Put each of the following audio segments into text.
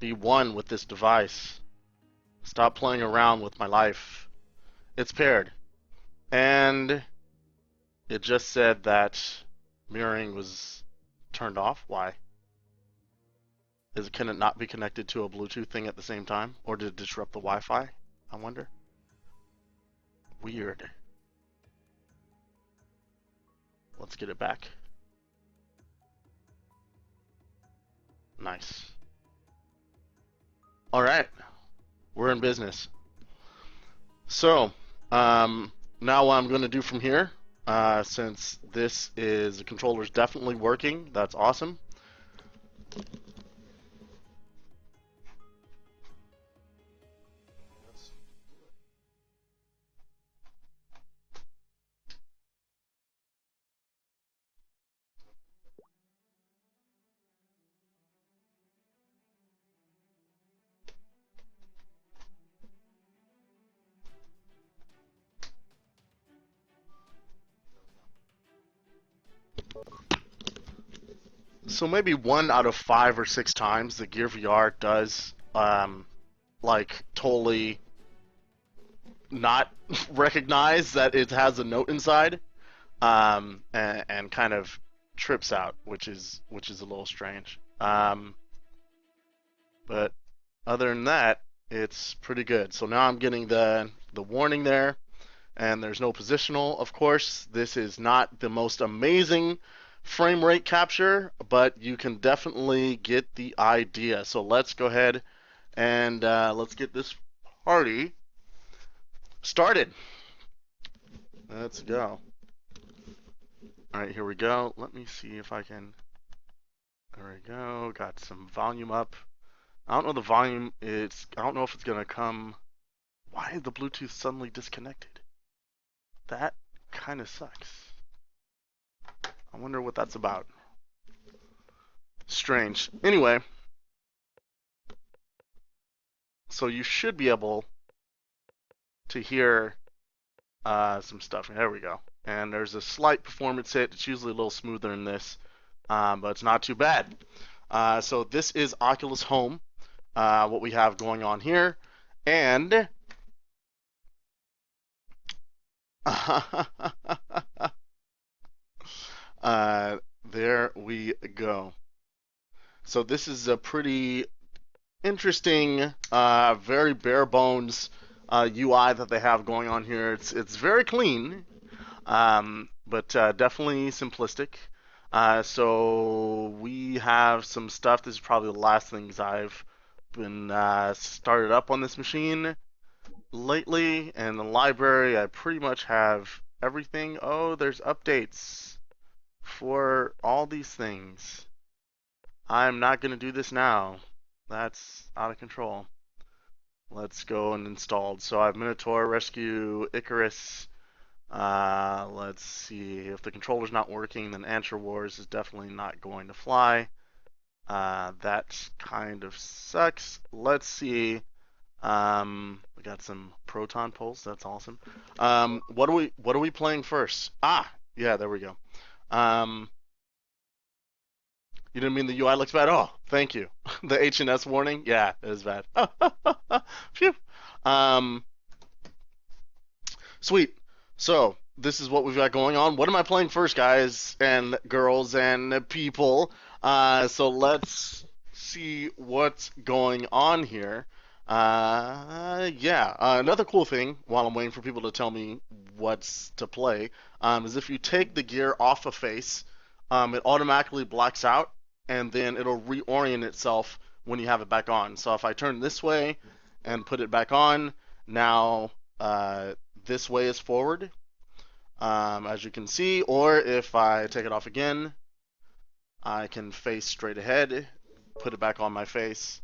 Be one with this device. Stop playing around with my life. It's paired. And it just said that mirroring was turned off. Why? Can it not be connected to a Bluetooth thing at the same time? Or did it disrupt the Wi-Fi? I wonder. Weird. Let's get it back. Nice. Alright. We're in business. So, now what I'm going to do from here, since this is, the controller's definitely working, that's awesome. So maybe 1 out of 5 or 6 times the GearVR does like totally not recognize that it has a note inside, and kind of trips out, which is a little strange. But other than that, it's pretty good. So now I'm getting the warning there, and there's no positional. Of course, this is not the most amazing frame rate capture, but you can definitely get the idea. So let's go ahead and let's get this party started. Let's go. All right, here we go. Let me see if I can. There we go. Got some volume up. I don't know the volume. I don't know if it's gonna come. Why is the Bluetooth suddenly disconnected? That kind of sucks. I wonder what that's about. Strange. Anyway, so you should be able to hear some stuff. There we go. And there's a slight performance hit. It's usually a little smoother than this, but it's not too bad. So this is Oculus Home, what we have going on here. And there we go. So this is a pretty interesting, very bare bones UI that they have going on here. It's very clean, but definitely simplistic. So we have some stuff. This is probably the last things I've been started up on this machine lately. And the library, I pretty much have everything. Oh, there's updates for all these things. I'm not going to do this now. That's out of control. Let's go and install. So I have Minotaur, Rescue, Ikarus. Let's see. If the controller's not working, then Answer Wars is definitely not going to fly. That kind of sucks. Let's see. We got some Proton Pulse. That's awesome. What are we playing first? Ah, yeah, there we go. You didn't mean the UI looks bad? Oh, thank you. The HNS warning? Yeah, it is bad. Phew. Sweet. So, this is what we've got going on. What am I playing first, guys and girls and people? So let's see what's going on here. Another cool thing, while I'm waiting for people to tell me what's to play, is if you take the gear off a face, it automatically blacks out, and then it'll reorient itself when you have it back on. So if I turn this way and put it back on, now this way is forward, as you can see. Or if I take it off again, I can face straight ahead, put it back on my face,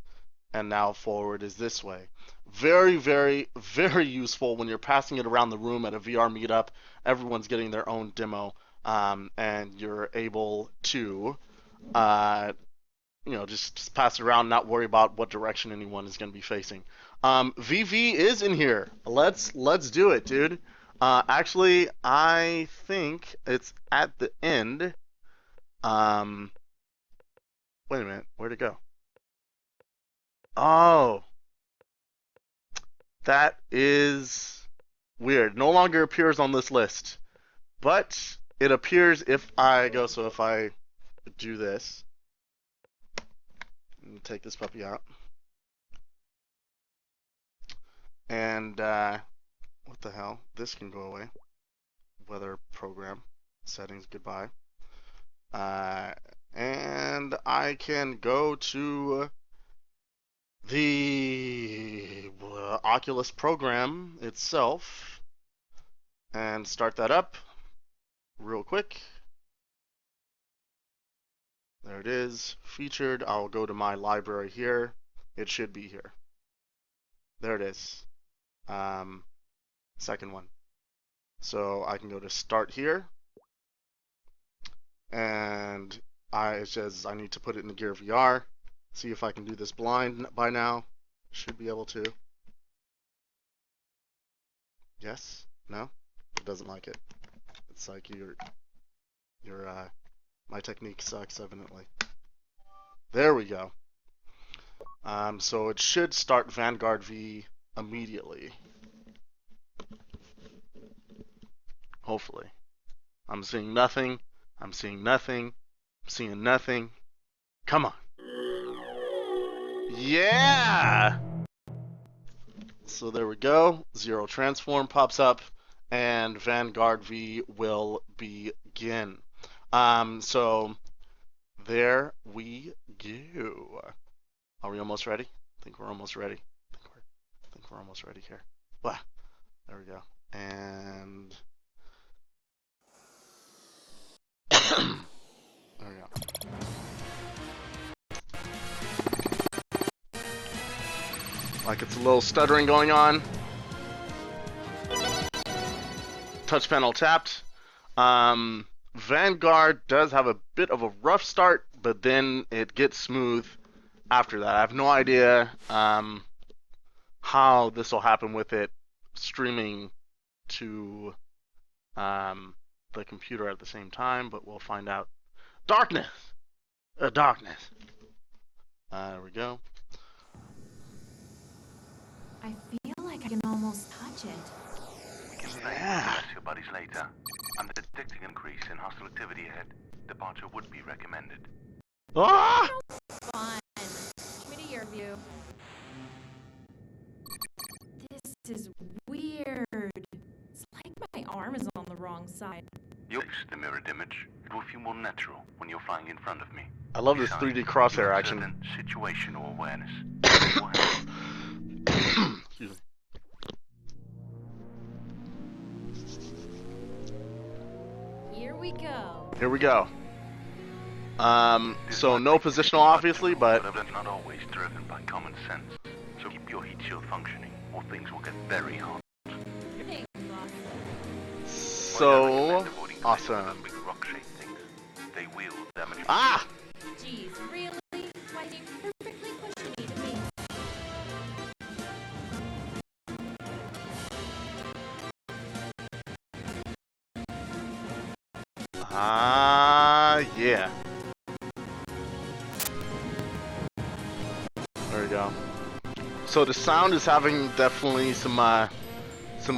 and now forward is this way. Very, very, very useful when you're passing it around the room at a VR meetup. Everyone's getting their own demo, and you're able to just pass it around, not worry about what direction anyone is going to be facing. VV is in here. Let's do it, dude. Actually, I think it's at the end. Wait a minute, where'd it go? Oh, that is weird. No longer appears on this list, but it appears if I go. So if I do this, take this puppy out, and what the hell? This can go away. Weather program settings. Goodbye. And I can go to the Oculus program itself and start that up real quick. There it is, featured. I'll go to my library here. It should be here. There it is. Second one. So I can go to start here, and it says I need to put it in GearVR. See if I can do this blind by now. Should be able to. Yes? No? It doesn't like it. It's like my technique sucks, evidently. There we go. So it should start Vanguard V immediately. Hopefully. I'm seeing nothing. I'm seeing nothing. I'm seeing nothing. Come on. Yeah! So there we go. Zero transform pops up, and Vanguard V will begin. So there we go. Are we almost ready? I think we're almost ready. I think we're almost ready here. Wow. There we go. And there we go. Like it's a little stuttering going on. Touch panel tapped. Vanguard does have a bit of a rough start, but then it gets smooth after that. I have no idea how this will happen with it streaming to the computer at the same time, but we'll find out. Darkness! Darkness. There we go. I feel like I can almost touch it. We can assess your bodies later. I'm detecting an increase in hostile activity ahead. Departure would be recommended. Ah! Fun. Show me to your view. This is weird. It's like my arm is on the wrong side. You'll fix the mirrored image. It will feel more natural when you're flying in front of me. I love this 3D crosshair action. Situational awareness. Excuse me. Here we go. Here we go. So no positional, obviously, but not always driven by common sense. So keep your heat shield functioning, or things will get very hot. Thanks, boss. So awesome. Big rock-shaped things. They will damage. Ah! Jeez, really? Why seem perfectly cushiony to me? Yeah. There we go. So the sound is having definitely some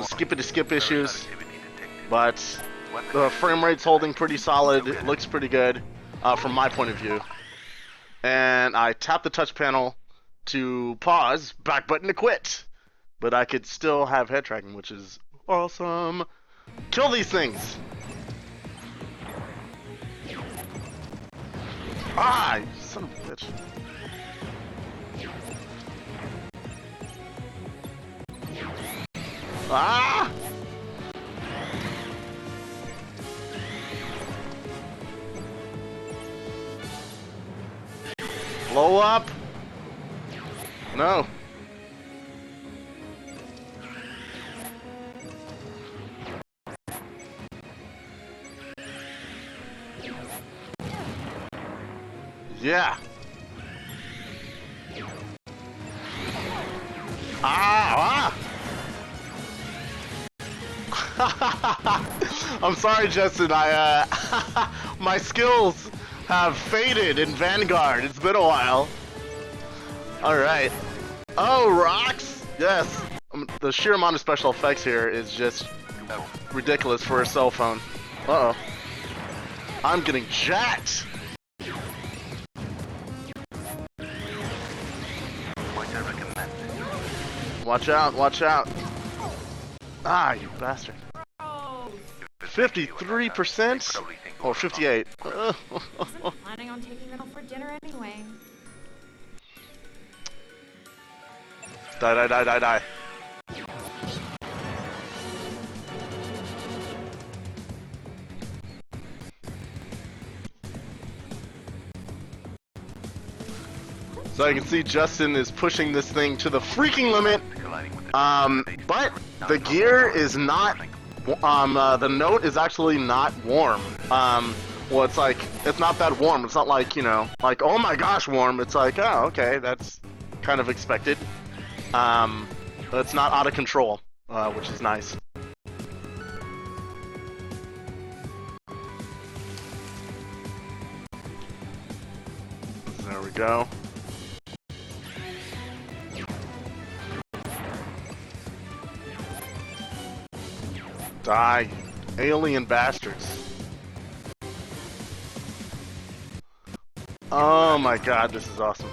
skippity-skip issues, but the frame rate's holding pretty solid. It looks pretty good from my point of view. And I tap the touch panel to pause, back button to quit. But I could still have head tracking, which is awesome. Kill these things! Ah, you son of a bitch. Ah! Blow up! No. Yeah. Ah! I'm sorry, Justin. My skills have faded in Vanguard. It's been a while. All right. Oh, rocks! Yes. The sheer amount of special effects here is just ridiculous for a cell phone. Uh-oh. I'm getting jacked! Might I recommend? Watch out, watch out. Ah, you bastard. 53%? Or 58? Wasn't planning on taking it out for dinner anyway. Die, die, die, die, die. So you can see Justin is pushing this thing to the freaking limit. But the gear is not, the note is actually not warm. Well, it's like, it's not that warm. It's not like, you know, like, oh my gosh, warm. It's like, oh, okay, that's kind of expected. It's not out of control, which is nice. There we go. Die, alien bastards. Oh my god, this is awesome.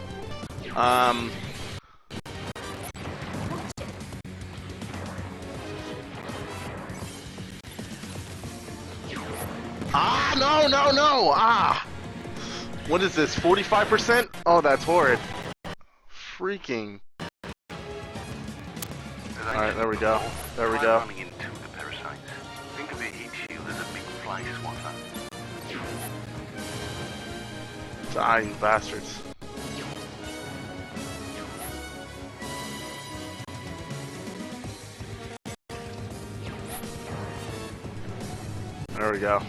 Ah, no, no, no! Ah! What is this, 45%? Oh, that's horrid. Freaking. Alright, there we go. There we go. Running into the parasites. Think of your heat shield as a big fly swatter. Die, you bastards. There we go.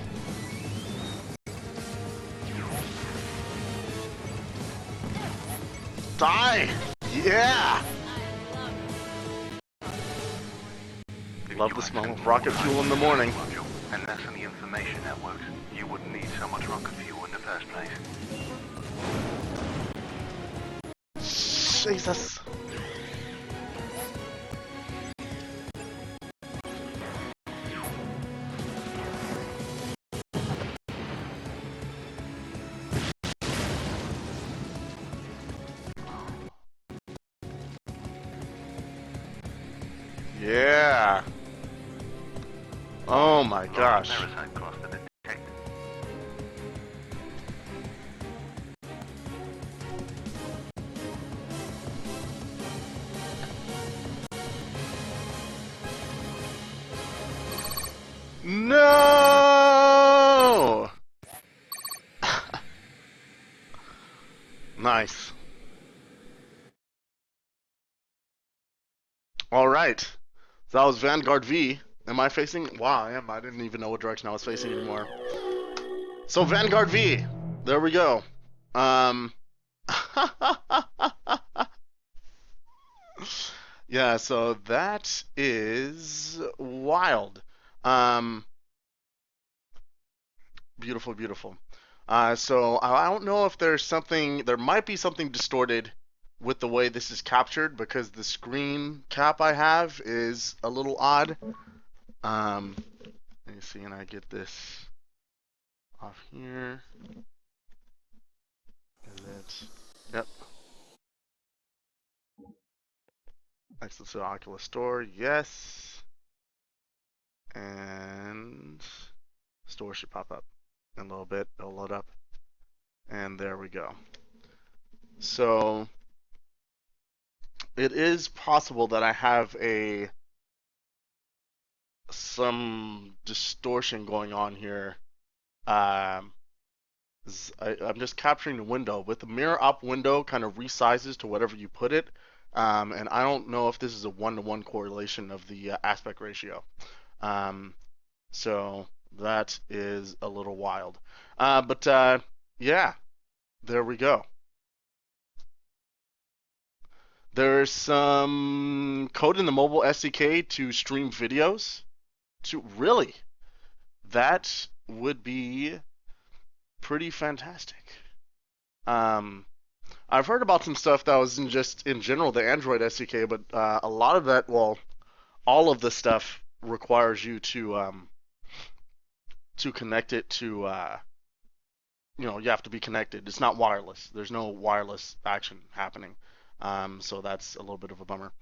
Die! Yeah! Love the smell of rocket fuel in the morning. And that's on the information networks. You wouldn't need so much rocket fuel in the first place. Jesus. Yeah. Oh my gosh. Parasite cluster detected. No! Nice. All right. So that was Vanguard V. Am I facing? Wow, I am. I didn't even know what direction I was facing anymore. So Vanguard V. There we go. Yeah, so that is wild. Beautiful, beautiful. So I don't know if there's something, there might be something distorted with the way this is captured because the screen cap I have is a little odd. Let me see, and I get this off here. Is it? Yep. Access to the Oculus Store, yes. And store should pop up in a little bit. It'll load up. And there we go. So it is possible that I have some distortion going on here. I'm just capturing the window. With the mirror up window kind of resizes to whatever you put it. And I don't know if this is a one-to-one correlation of the aspect ratio. So that is a little wild. But yeah, there we go. There's some code in the mobile SDK to stream videos. Really? That would be pretty fantastic. I've heard about some stuff that was in just in general the Android SDK, but a lot of that, well, all of the stuff requires you to connect it to you have to be connected. It's not wireless. There's no wireless action happening. So that's a little bit of a bummer.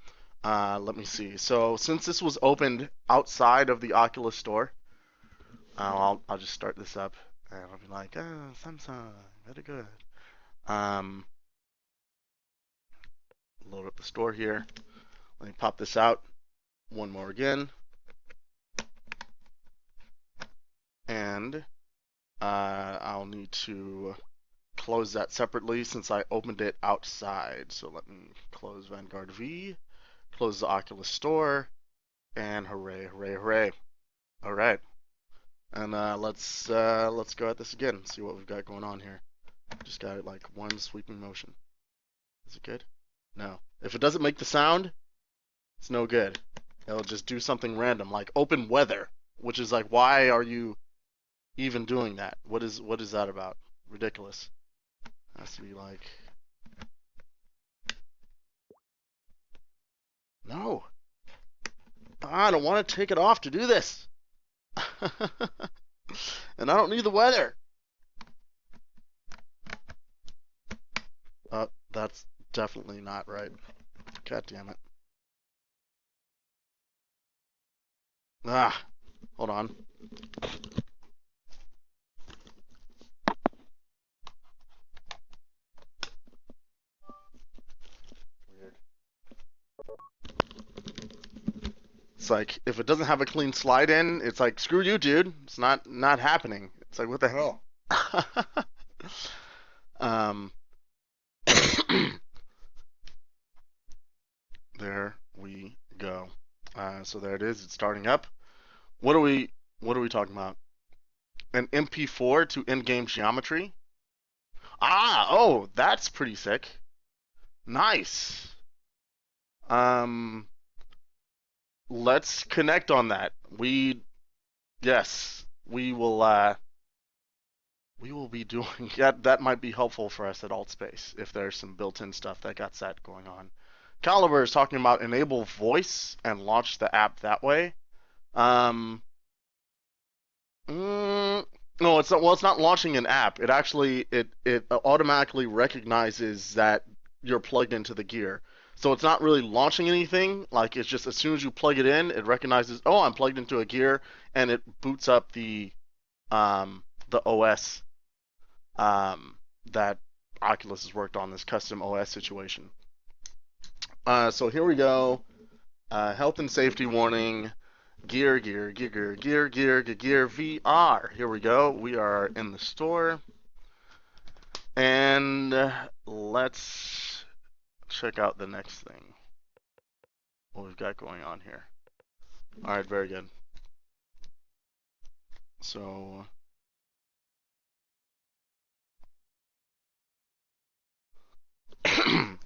Let me see. So since this was opened outside of the Oculus store, I'll just start this up and I'll be like, oh, Samsung, very good. Load up the store here. Let me pop this out one more again. And I'll need to close that separately since I opened it outside. So let me close Vanguard V, close the Oculus Store, and hooray, hooray, hooray. All right, and let's go at this again. See what we've got going on here. Just got it like one sweeping motion. Is it good? No. If it doesn't make the sound, it's no good. It'll just do something random like open weather, which is like, why are you even doing that? What is that about? Ridiculous. Has to be like, no, I don't want to take it off to do this. And I don't need the weather. That's definitely not right. God damn it. Hold on. Weird. It's like, if it doesn't have a clean slide in, it's like, screw you, dude. It's not happening. It's like, what the hell? There we go. So there it is. It's starting up. What are we talking about? An MP4 to in-game geometry? Oh, that's pretty sick. Nice. Let's connect on that. Yes, we will be doing that. That might be helpful for us at AltSpace if there's some built-in stuff that got set going on. Caliber is talking about enable voice and launch the app that way. No, it's not. Well, it's not launching an app. It actually it automatically recognizes that you're plugged into the gear. So it's not really launching anything. Like, it's just as soon as you plug it in, it recognizes, oh, I'm plugged into a gear, and it boots up the OS that Oculus has worked on, this custom OS situation. So here we go. Health and safety warning. Gear VR. Here we go. We are in the store. And let's check out the next thing. What we've got going on here. Alright, very good. So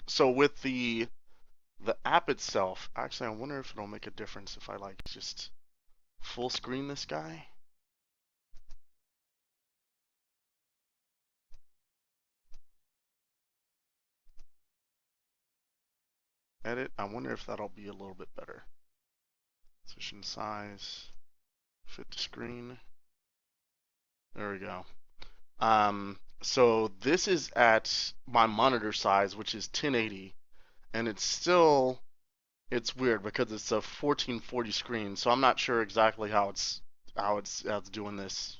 so with the app itself, actually I wonder if it'll make a difference if I like just full screen this guy. Edit. I wonder if that'll be a little bit better. Position size, fit to screen. There we go. So this is at my monitor size, which is 1080, and it's weird because it's a 1440 screen, so I'm not sure exactly how it's doing this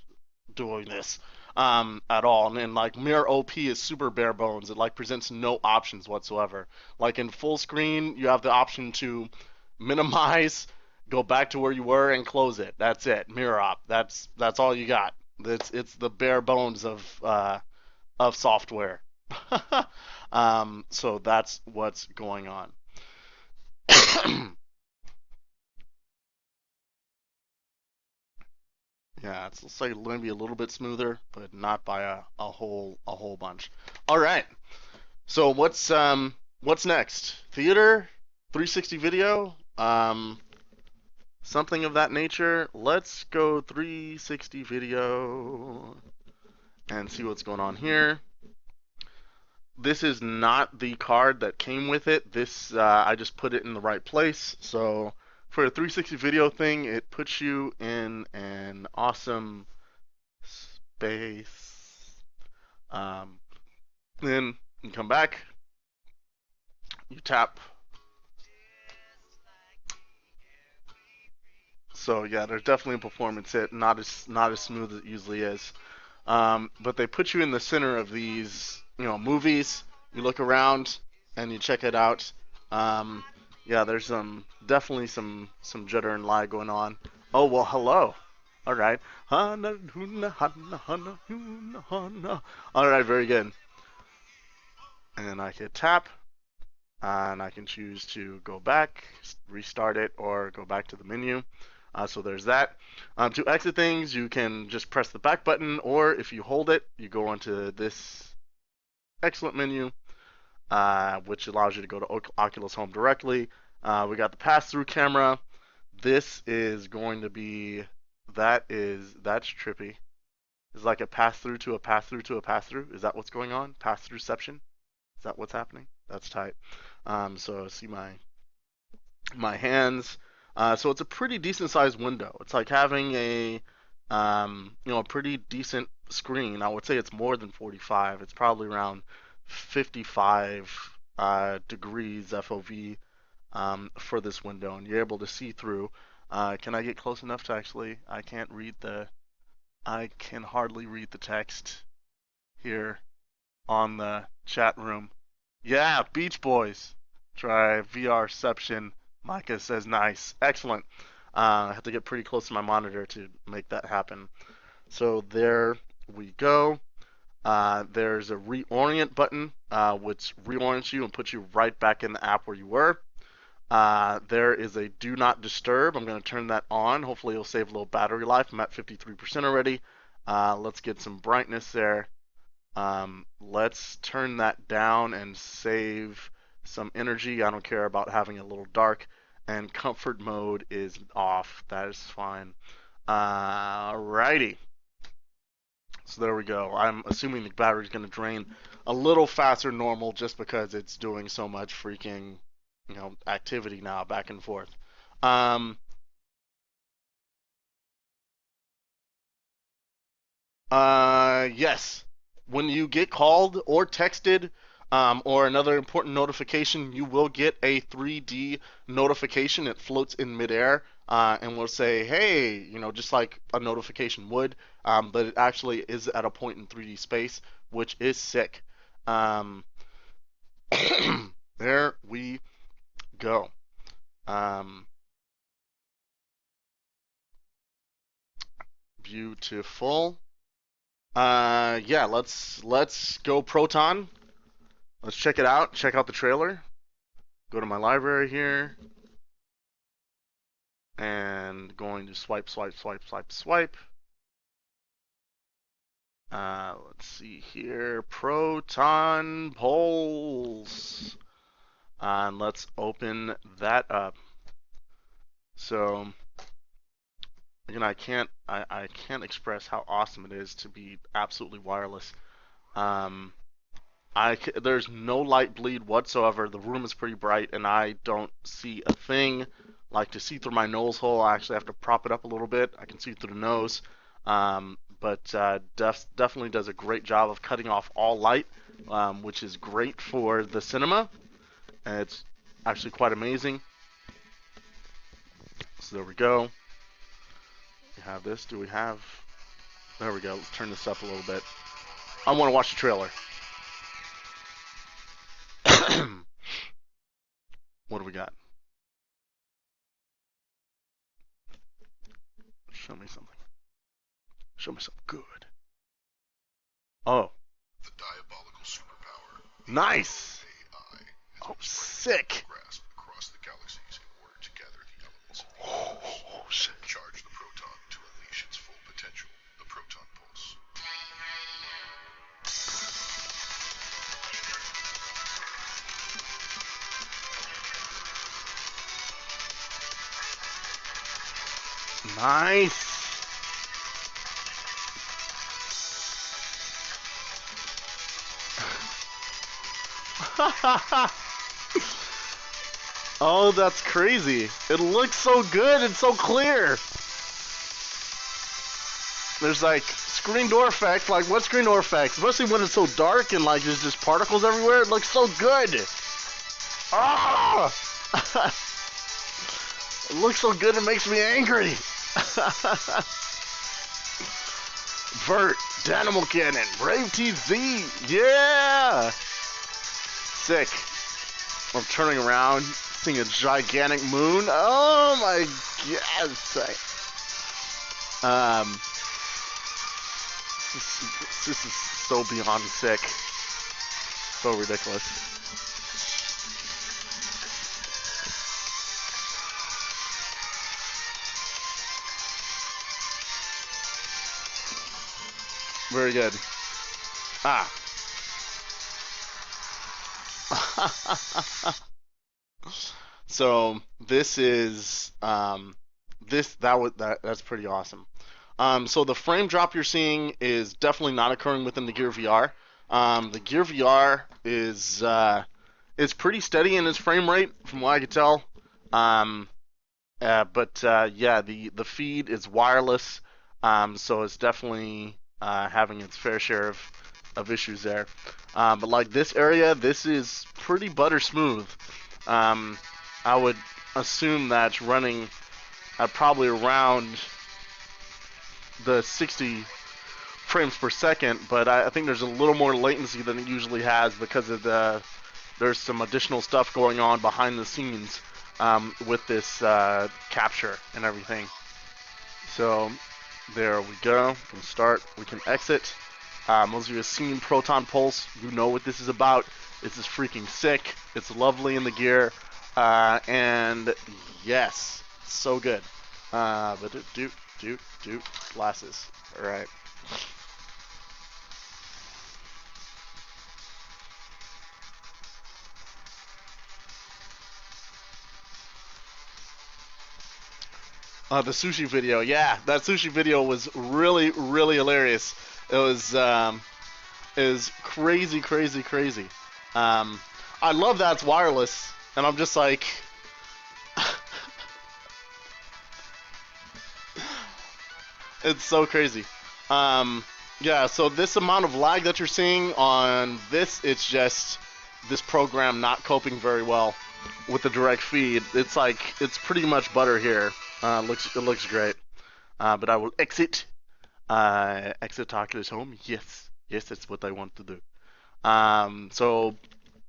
at all. And like Mirror OP is super bare bones. It like presents no options whatsoever. Like in full screen, you have the option to minimize, go back to where you were, and close it. That's it. Mirror op. That's all you got. It's the bare bones of software. So that's what's going on. Yeah, it's like maybe a little bit smoother, but not by a whole bunch. All right. So what's next? Theater, 360 video, something of that nature. Let's go 360 video and see what's going on here. this is not the card that came with it. This I just put it in the right place. So for a 360 video thing, it puts you in an awesome space. Um, then you come back, you tap. So yeah, there's definitely a performance hit. Not as smooth as it usually is. But they put you in the center of these, movies. You look around and you check it out. Um, yeah, there's definitely some jitter and lag going on. Oh well, hello. All right. All right, very good. And I can tap, and I can choose to go back, restart it, or go back to the menu. So there's that. To exit things, you can just press the back button, or if you hold it, you go onto this excellent menu, which allows you to go to Oculus Home directly. We got the Passthrough Camera. This is going to be that's trippy. It's like a pass through to a pass through to a pass through. Is that what's going on? Pass throughception? Is that what's happening? That's tight. So see my hands. So it's a pretty decent sized window. It's like having a pretty decent screen. I would say it's more than 45. It's probably around 55 degrees FOV for this window, and you're able to see through. Can I get close enough to actually? I can hardly read the text here on the chat room. Yeah, Beach Boys. Try VRception. Micah says nice. Excellent. I have to get pretty close to my monitor to make that happen. So there we go. There's a reorient button, which reorients you and puts you right back in the app where you were. There is a do not disturb. I'm going to turn that on. Hopefully it'll save a little battery life. I'm at 53% already. Let's get some brightness there. Let's turn that down and save some energy. I don't care about having a little dark. And comfort mode is off. That is fine. Alrighty. So there we go. I'm assuming the battery's going to drain a little faster than normal just because it's doing so much freaking, activity now back and forth. Yes. When you get called or texted, or another important notification, you will get a 3D notification. It floats in midair, and will say, hey, just like a notification would, but it actually is at a point in 3D space, which is sick. Um, there we go. Um, Beautiful. Yeah, let's go Proton. Let's check it out. Check out the trailer. Go to my library here. And going to swipe, swipe, swipe, swipe, swipe. Let's see here. Proton Pulse. And let's open that up. So again, I can't express how awesome it is to be absolutely wireless. There's no light bleed whatsoever. The room is pretty bright, and I don't see a thing. Like to see through my nose hole, I actually have to prop it up a little bit. I can see through the nose, but definitely does a great job of cutting off all light, which is great for the cinema. And it's actually quite amazing. So there we go. We have this. Do we have? There we go. Let's turn this up a little bit. I want to watch the trailer. What do we got? Show me something. Show me something good. Oh. The diabolical superpower. Nice. AI Oh, sick. grasp across the galaxies in order to gather the elements of the universe. Oh, shit. Charge the proton to unleash its full potential. The Proton Pulse. Nice. Oh, that's crazy. It looks so good and so clear. There's like screen door effects. Like, what screen door effects? Especially when it's so dark and like there's just particles everywhere. It looks so good. Ah! It looks so good it makes me angry. Vert, Danimal Cannon, Brave TZ, yeah! Sick. I'm turning around, seeing a gigantic moon. Oh my god, sick. This is so beyond sick. So ridiculous. Very good. Ah. So this is that's pretty awesome. So the frame drop you're seeing is definitely not occurring within the GearVR. The GearVR is pretty steady in its frame rate from what I could tell. Yeah, the feed is wireless, so it's definitely having its fair share of issues there. But like this area, this is pretty butter smooth. I would assume that's running at probably around the 60 frames per second, but I think there's a little more latency than it usually has because of there's some additional stuff going on behind the scenes with this capture and everything. So there we go. We can start. We can exit. Those of you who have seen Proton Pulse, you know what this is about. This is freaking sick. It's lovely in the gear, and yes, so good. But do glasses. All right. The sushi video, yeah, that sushi video was really, really hilarious. It was crazy, crazy, crazy. I love that it's wireless, and I'm just like, it's so crazy. Yeah, so this amount of lag that you're seeing on this, it's just this program not coping very well with the direct feed. It's like, it's pretty much butter here. It looks great. But I will exit Oculus Home. Yes, that's what I want to do. So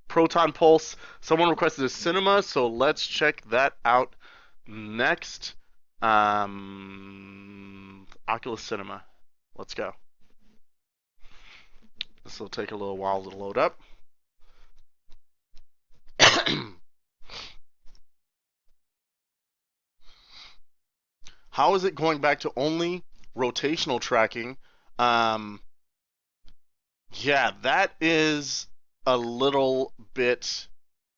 Proton Pulse. Someone requested a Cinema, so let's check that out next. Oculus Cinema. Let's go. This will take a little while to load up. How is it going back to only rotational tracking? Yeah, that is a little bit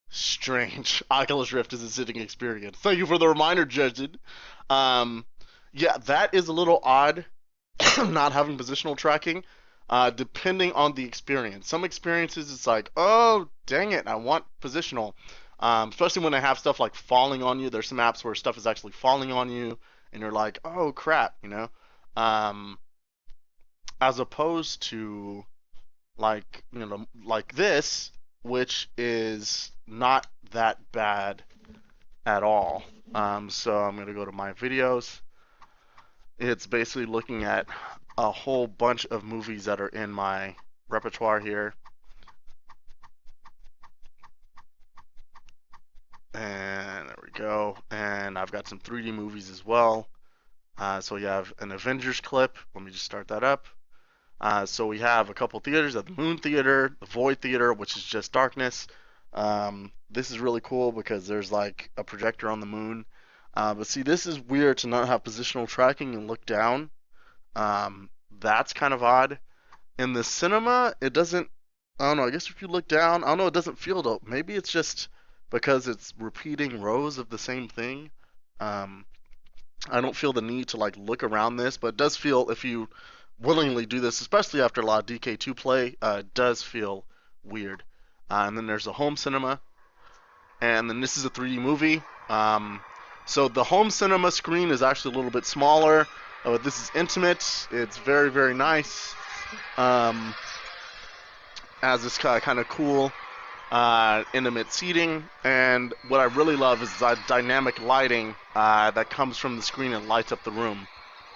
strange. Oculus Rift is a sitting experience. Thank you for the reminder, Justin. Yeah, that is a little odd, not having positional tracking, depending on the experience. Some experiences, it's like, oh, dang it, I want positional. Especially when they have stuff like falling on you. There's some apps where stuff is actually falling on you, and you're like, oh, crap, you know? As opposed to, like, you know, like this, which is not that bad at all. So I'm going to go to my videos. It's basically looking at a whole bunch of movies that are in my repertoire here. And there we go. And I've got some 3D movies as well. So we have an Avengers clip. Let me just start that up. So we have a couple theaters, the Moon Theater, the Void Theater, which is just darkness. This is really cool because there's like a projector on the moon. But see, this is weird to not have positional tracking and look down. That's kind of odd. In the cinema, it doesn't, I don't know, I guess if you look down, I don't know, it doesn't feel though. Maybe it's just because it's repeating rows of the same thing. I don't feel the need to like look around this, but it does feel, if you willingly do this, especially after a lot of DK2 play, it does feel weird. And then there's a home cinema, and then this is a 3D movie. So the home cinema screen is actually a little bit smaller. But this is intimate. It's very, very nice. Has this kind of cool intimate seating, and what I really love is the dynamic lighting that comes from the screen and lights up the room.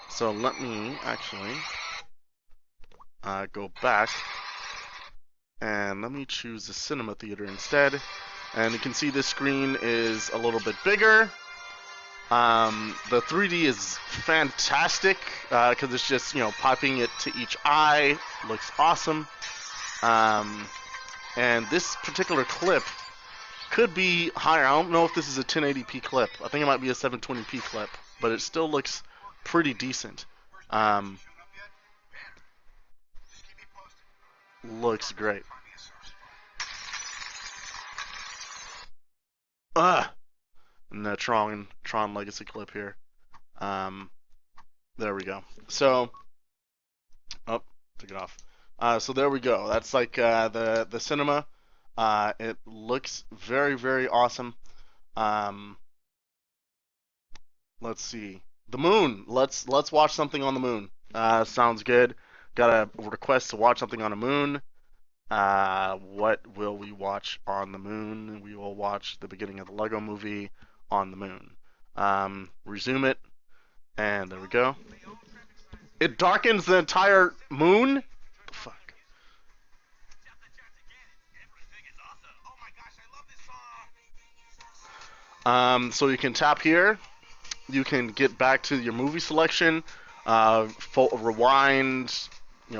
So let me actually go back, and let me choose the cinema theater instead. And you can see this screen is a little bit bigger. The 3D is fantastic because it's just, popping it to each eye. Looks awesome. And this particular clip could be higher. I don't know if this is a 1080p clip. I think it might be a 720p clip, but it still looks pretty decent. Looks great. And the Tron Legacy clip here. There we go. So, took it off. So there we go. That's like the cinema. It looks very, very awesome. Let's see. The moon. Let's watch something on the moon. Sounds good. Got a request to watch something on the moon. What will we watch on the moon? We will watch the beginning of the Lego movie on the moon. Resume it. And there we go. It darkens the entire moon? What the fuck? So you can tap here. You can get back to your movie selection. Rewind,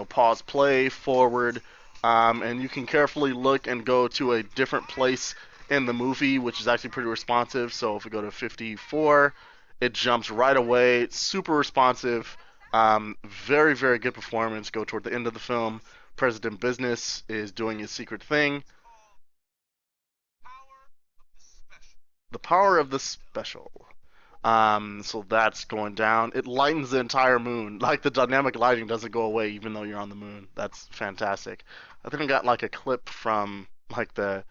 pause, play, forward. And you can carefully look and go to a different place in the movie, which is actually pretty responsive. So if we go to 54, it jumps right away. It's super responsive. Very, very good performance. Go toward the end of the film. President Business is doing his secret thing. The power of the special. So that's going down. It lightens the entire moon. Like, the dynamic lighting doesn't go away even though you're on the moon. That's fantastic. I think I got like a clip from like the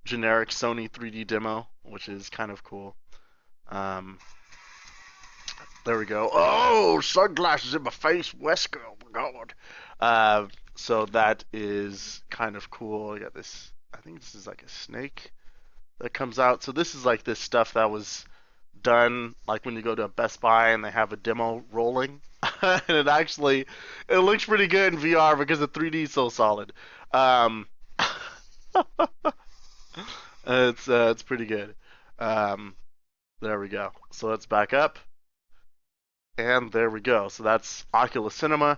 generic Sony 3D demo, which is kind of cool. There we go. Oh, sunglasses in my face, Wesker. Oh my god. So that is kind of cool. I got this. I think this is like a snake that comes out. So this is like this stuff that was done like when you go to a Best Buy and they have a demo rolling. And it looks pretty good in VR because the 3D is so solid. It's pretty good. There we go. So let's back up. And there we go. So that's Oculus Cinema.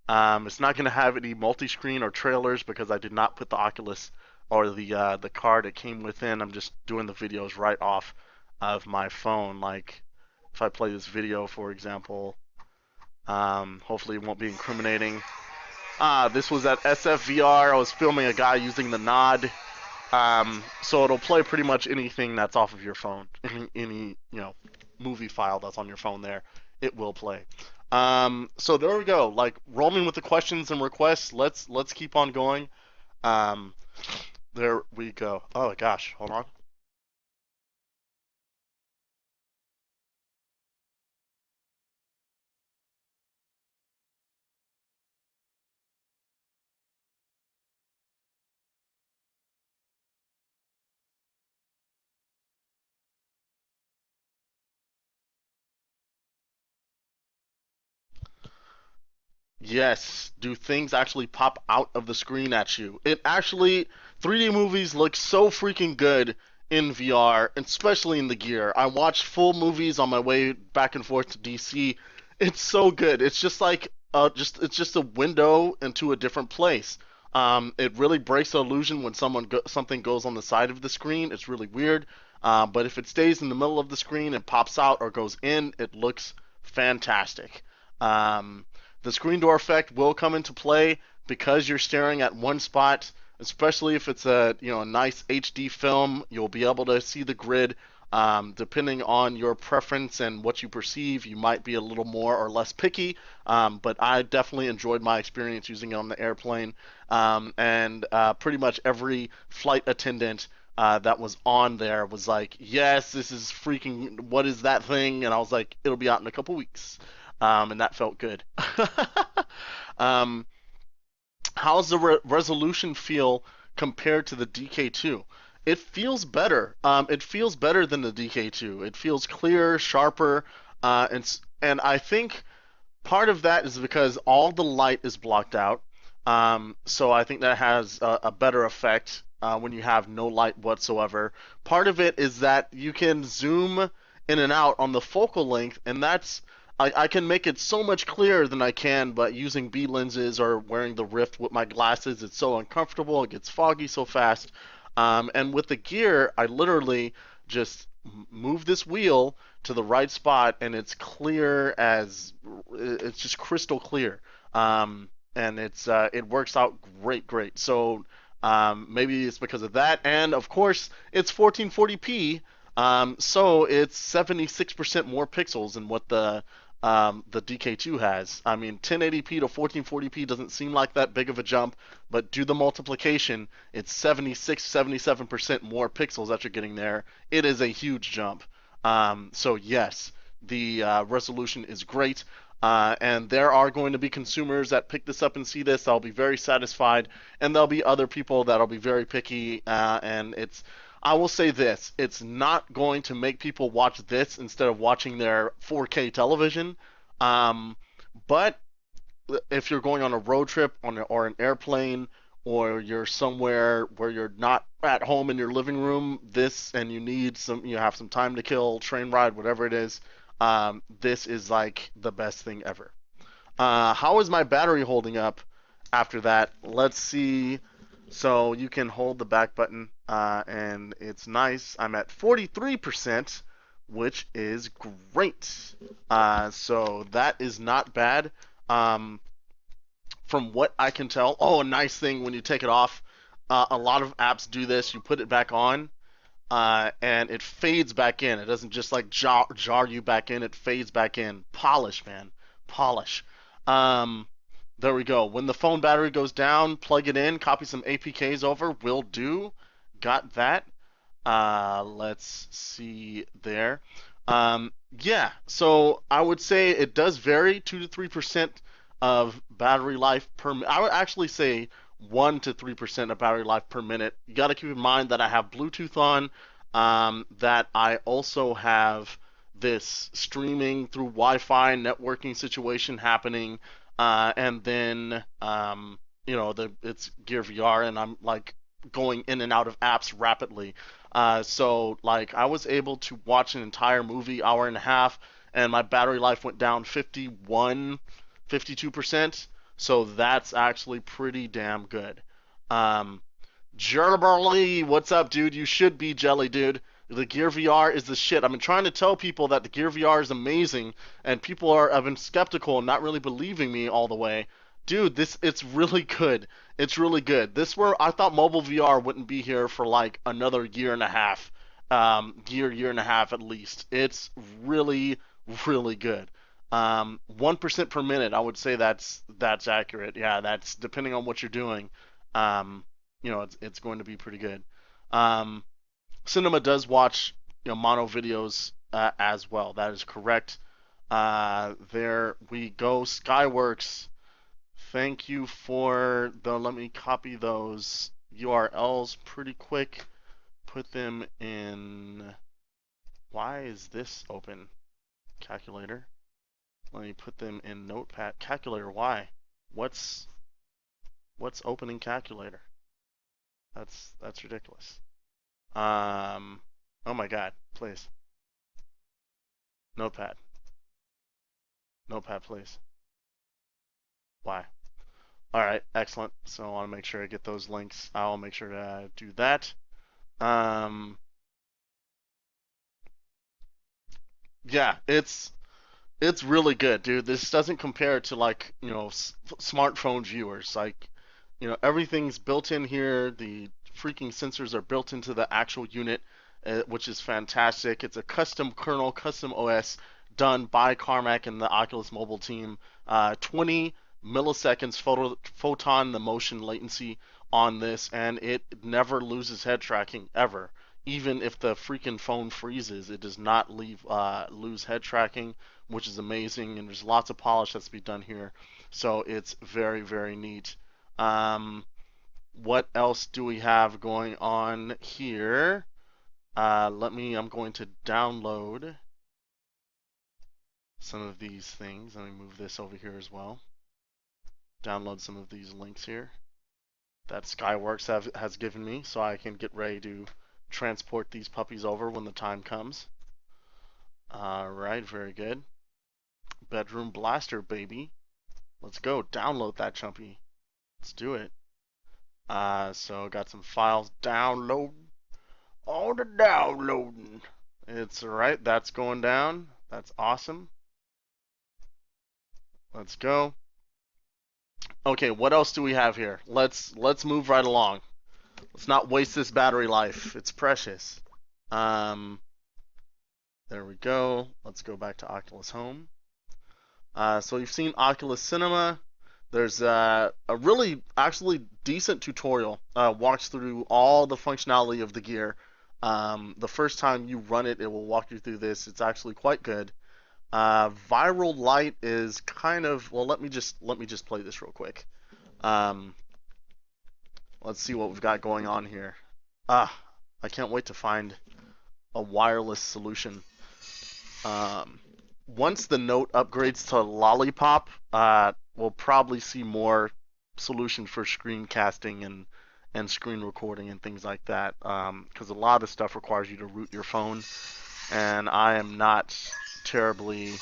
It's not going to have any multi-screen or trailers because I did not put the Oculus or the card it came within. I'm just doing the videos right off of my phone. Like if I play this video, for example, hopefully it won't be incriminating. This was at SFVR. I was filming a guy using the nod. So it'll play pretty much anything that's off of your phone. Any movie file that's on your phone there, it will play. So there we go. Like rolling with the questions and requests. Let's keep on going. There we go. Oh gosh, hold on. Yes, do things actually pop out of the screen at you? It actually, 3D movies look so freaking good in VR, especially in the Gear. I watched full movies on my way back and forth to DC. It's so good. It's just like it's just a window into a different place. It really breaks the illusion when something goes on the side of the screen. It's really weird. But if it stays in the middle of the screen and pops out or goes in, it looks fantastic. The screen door effect will come into play because you're staring at one spot, especially if it's a nice HD film. You'll be able to see the grid Depending on your preference and what you perceive, you might be a little more or less picky. But I definitely enjoyed my experience using it on the airplane. And pretty much every flight attendant that was on there was like, yes, this is freaking, what is that thing? And I was like, it'll be out in a couple weeks. And that felt good. um, how's the resolution feel compared to the DK2? It feels better. It feels better than the DK2. It feels clearer, sharper, and I think part of that is because all the light is blocked out. So I think that has a better effect when you have no light whatsoever. Part of it is that you can zoom in and out on the focal length, and I can make it so much clearer than I can, but using B lenses or wearing the Rift with my glasses, it's so uncomfortable. It gets foggy so fast. And with the gear, I literally just move this wheel to the right spot, and it's clear as it's just crystal clear. And it works out great. So maybe it's because of that, and of course it's 1440p. So it's 76% more pixels than what the DK2 has. I mean, 1080p to 1440p doesn't seem like that big of a jump, but do the multiplication, it's 76, 77% more pixels that you're getting there. It is a huge jump. So yes, the resolution is great. And there are going to be consumers that pick this up and see this. I'll be very satisfied, and there'll be other people that'll be very picky. And I will say this: it's not going to make people watch this instead of watching their 4K television. But if you're going on a road trip or an airplane, or you're somewhere where you're not at home in your living room, and you have some time to kill, train ride, whatever it is, this is like the best thing ever. How is my battery holding up after that? Let's see. So you can hold the back button, and it's nice. I'm at 43%, which is great. So that is not bad. From what I can tell, a nice thing when you take it off, a lot of apps do this. You put it back on, and it fades back in. It doesn't just like jar you back in. It fades back in. Polish, man, polish. There we go. When the phone battery goes down, plug it in, copy some APKs over. Will do. Got that. Let's see there. Yeah, so I would say it does vary, 2 to 3% of battery life per minute. I would actually say 1 to 3% of battery life per minute. You got to keep in mind that I have Bluetooth on, that I also have this streaming through Wi-Fi networking situation happening, and then it's GearVR, and I'm like going in and out of apps rapidly. So like I was able to watch an entire movie, hour and a half, and my battery life went down 52%. So that's actually pretty damn good. Jelly, what's up, dude? You should be jelly, dude. The Gear VR is the shit. I've been trying to tell people that the Gear VR is amazing, and people have been skeptical and not really believing me all the way. Dude, it's really good. It's really good. I thought mobile VR wouldn't be here for like another year and a half, year and a half at least. It's really, really good. 1% per minute, I would say that's accurate. Yeah, that's depending on what you're doing. It's going to be pretty good. Cinema does watch mono videos as well. That is correct. There we go. Skyworks. Thank you for let me copy those URLs pretty quick. Put them in. Why is this open? Calculator. Let me put them in Notepad. Calculator. Why? What's opening calculator? That's ridiculous. Oh my God, please. Notepad. Notepad, please. Why? All right, excellent. So I want to make sure I get those links. I'll make sure to do that. Yeah, it's really good, dude. This doesn't compare to like smartphone viewers. Like everything's built in here. The freaking sensors are built into the actual unit. which is fantastic. It's a custom kernel, custom OS done by Carmack and the Oculus mobile team. 20 milliseconds photon the motion latency on this, and it never loses head tracking ever. Even if the freaking phone freezes, it does not lose head tracking, which is amazing. And there's lots of polish that's to be done here, so it's very, very neat. What else do we have going on here? I'm going to download some of these things. Let me move this over here as well. Download some of these links here that Skyworks has given me so I can get ready to transport these puppies over when the time comes. Alright, very good. Bedroom Blaster, baby. Let's go. Download that chumpy. Let's do it. So got some files download. All the downloading. It's alright. That's going down. That's awesome. Let's go. Okay, what else do we have here? Let's move right along. Let's not waste this battery life. It's precious. There we go. Let's go back to Oculus Home. So you've seen Oculus Cinema. There's a really actually decent tutorial. Walks through all the functionality of the gear. The first time you run it, it will walk you through this. It's actually quite good. Viral Lite is kind of, well, let me just play this real quick. Let's see what we've got going on here. I can't wait to find a wireless solution. Once the Note upgrades to Lollipop, we'll probably see more solution for screencasting and screen recording and things like that. Because a lot of stuff requires you to root your phone, and I am not terribly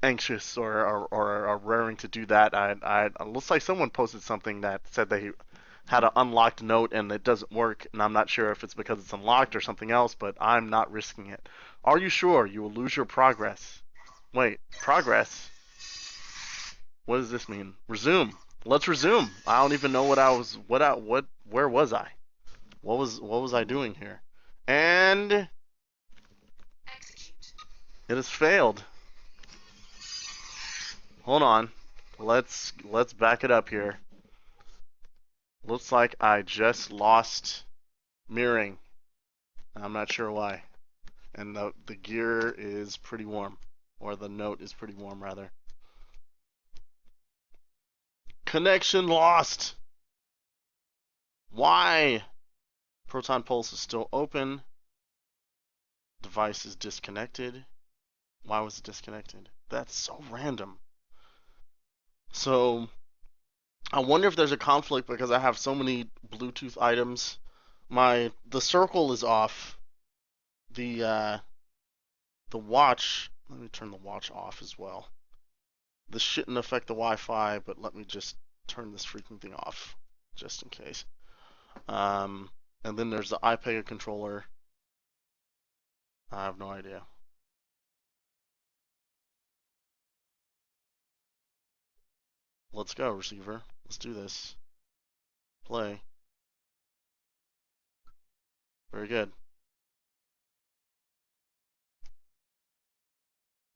anxious or raring to do that. It looks like someone posted something that said they had an unlocked Note and it doesn't work, and I'm not sure if it's because it's unlocked or something else, but I'm not risking it. Are you sure? You will lose your progress. Wait, progress? What does this mean? Resume. Let's resume. I don't even know where was I? What was I doing here? And it has failed. Hold on. Let's back it up here. Looks like I just lost mirroring. I'm not sure why. And the gear is pretty warm, or the Note is pretty warm rather. Connection lost. Why? Proton Pulse is still open. Device is disconnected. Why was it disconnected? That's so random. So I wonder if there's a conflict because I have so many Bluetooth items. The circle is off. The watch. Let me turn the watch off as well. This shouldn't affect the Wi-Fi, but let me just turn this freaking thing off just in case. And then there's the iPad controller. I have no idea. Let's go, receiver. Let's do this. Play. Very good.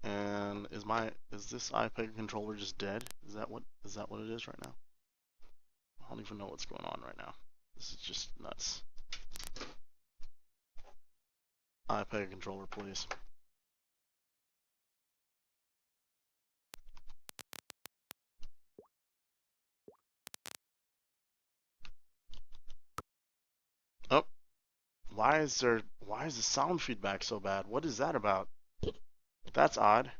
And is this iPad controller just dead? Is that what it is right now? I don't even know what's going on right now. This is just nuts. iPad controller, please. Oh, why is the sound feedback so bad? What is that about? That's odd.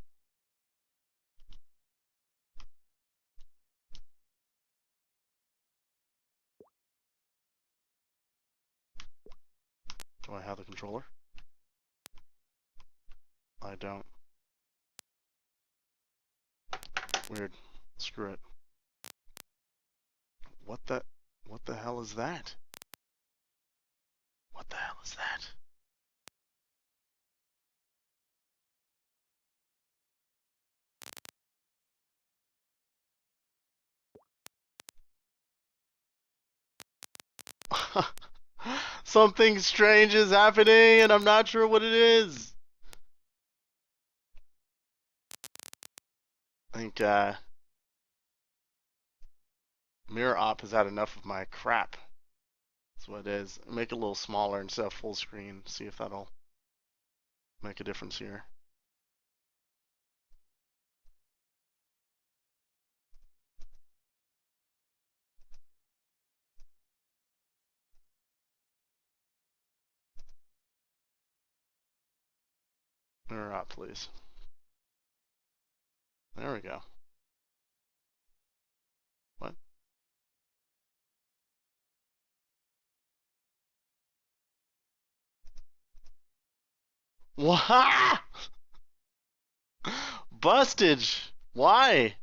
Do I have the controller? I don't. Weird. Screw it. What the hell is that? What the hell is that? Something strange is happening, and I'm not sure what it is. I think Mirror Op has had enough of my crap. That's what it is. Make it a little smaller instead of full screen. See if that'll make a difference here. Mirror Op, please. There we go. What? What? Bustage. Why?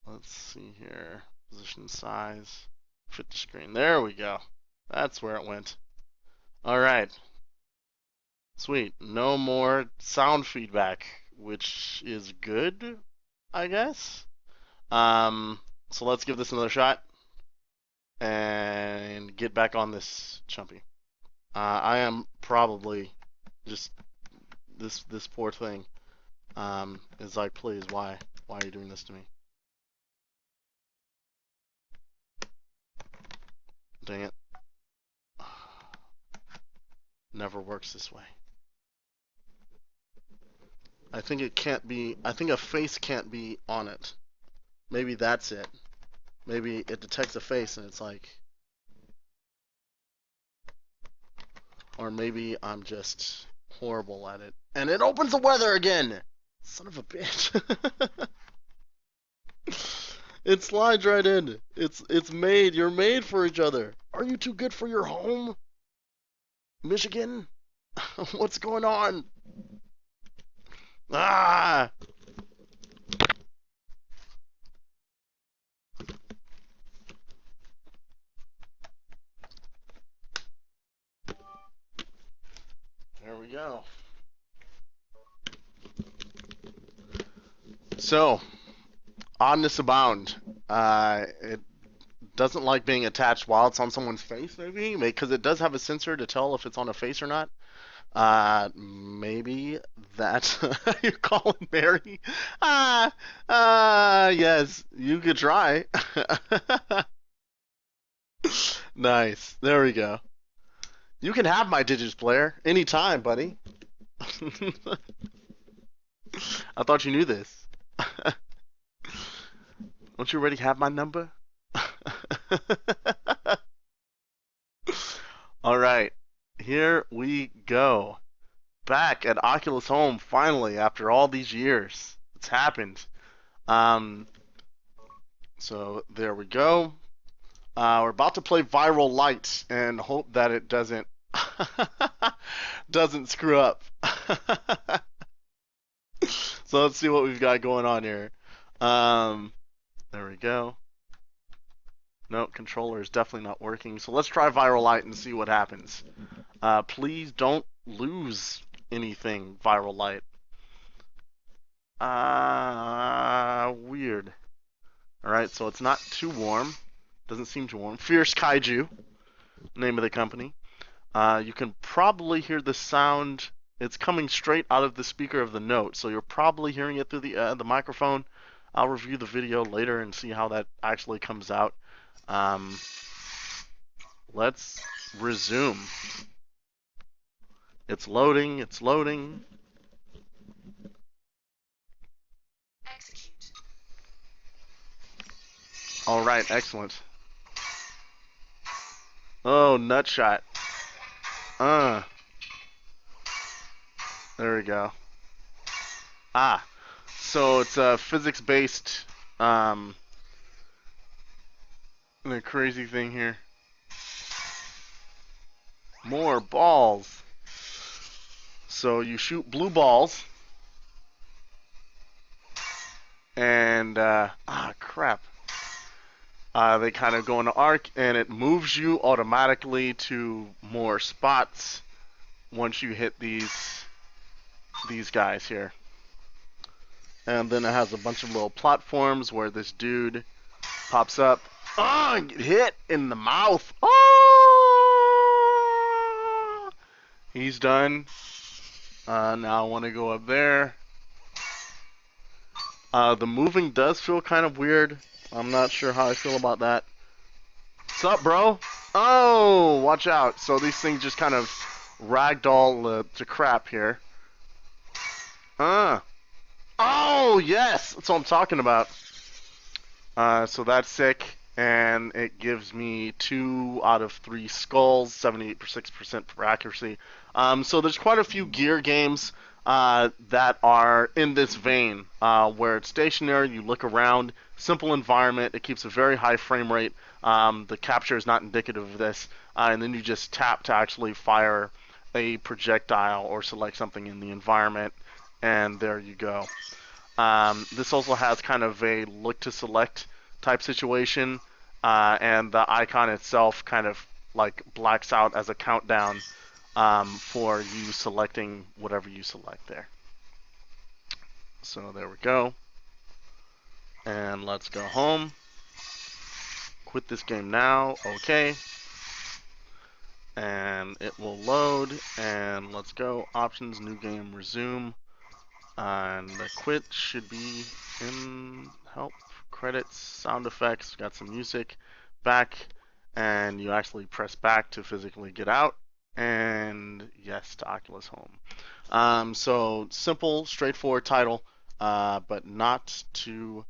Let's see here. Position size. Fit the screen. There we go. That's where it went. Alright. Sweet. No more sound feedback, which is good, I guess. So let's give this another shot and get back on this chumpy. I am probably just this poor thing is like, please, why are you doing this to me? Dang it. Never works this way. I think it can't be, I think a face can't be on it. Maybe that's it. Maybe it detects a face and it's like, or maybe I'm just horrible at it. And it opens the weather again! Son of a bitch. It slides right in. It's made. You're made for each other. Are you too good for your home? Michigan? What's going on? Ah! There we go. So, oddness abound. It doesn't like being attached while it's on someone's face, maybe? Because it does have a sensor to tell if it's on a face or not. Maybe that you're calling Mary? Yes, you could try. Nice. There we go. You can have my digits, player, anytime, buddy. I thought you knew this. Don't you already have my number? Alright, here we go. Back at Oculus Home, finally, after all these years. It's happened. So there we go. We're about to play Viral Lite and hope that it doesn't doesn't screw up. So let's see what we've got going on here. There we go. No, controller is definitely not working. So let's try Viral Lite and see what happens. Please don't lose anything, Viral Lite. Weird. Alright, so it's not too warm. Doesn't seem too warm. Fierce Kaiju, name of the company. You can probably hear the sound. It's coming straight out of the speaker of the Note, so you're probably hearing it through the microphone. I'll review the video later and see how that actually comes out. Let's resume. It's loading. It's loading. Execute. All right, excellent. Oh, nutshot. There we go. So it's a physics-based, the crazy thing here. More balls. So you shoot blue balls, and crap. They kind of go in an arc, and it moves you automatically to more spots once you hit these these guys here. And then it has a bunch of little platforms where this dude pops up. Oh, and get hit in the mouth. Oh! He's done. Now I want to go up there. The moving does feel kind of weird. I'm not sure how I feel about that. What's up, bro? Oh, watch out. So these things just kind of ragdoll to crap here. Oh, yes! That's what I'm talking about. So that's sick. And it gives me 2 out of 3 skulls, 78% for accuracy. So there's quite a few gear games that are in this vein, where it's stationary, you look around, simple environment, it keeps a very high frame rate. The capture is not indicative of this, and then you just tap to actually fire a projectile or select something in the environment, and there you go. This also has kind of a look to select type situation, and the icon itself kind of like blacks out as a countdown for you selecting whatever you select there. So there we go. And let's go home. Quit this game now. Okay. And it will load. And let's go. Options, new game, resume. And the quit should be in help. Credits, sound effects. Got some music. Back. And you actually press back to physically get out. And yes, to Oculus Home. So simple, straightforward title, but not too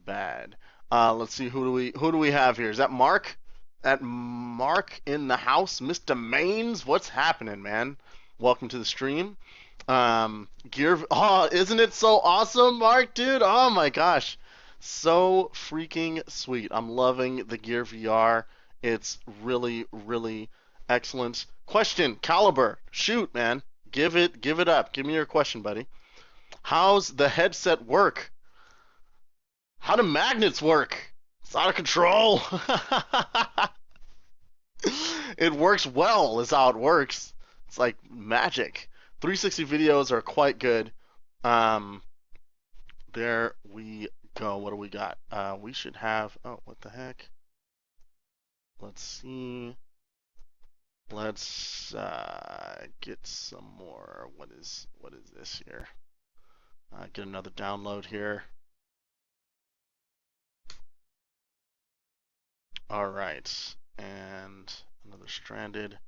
bad. Let's see, who do we have here? Is that Mark? That Mark in the house, Mr. Mains? What's happening, man? Welcome to the stream. Oh, isn't it so awesome, Mark, dude? Oh my gosh, so freaking sweet. I'm loving the GearVR. It's really, really excellent. Question, Caliber, shoot, man. Give it up. Give me your question, buddy. How's the headset work? How do magnets work? It's out of control. It works well, is how it works. It's like magic. 360 videos are quite good. There we go. What do we got? We should have. Oh, what the heck? Let's see. Let's get some more. What is this here? Get another download here. All right, and another stranded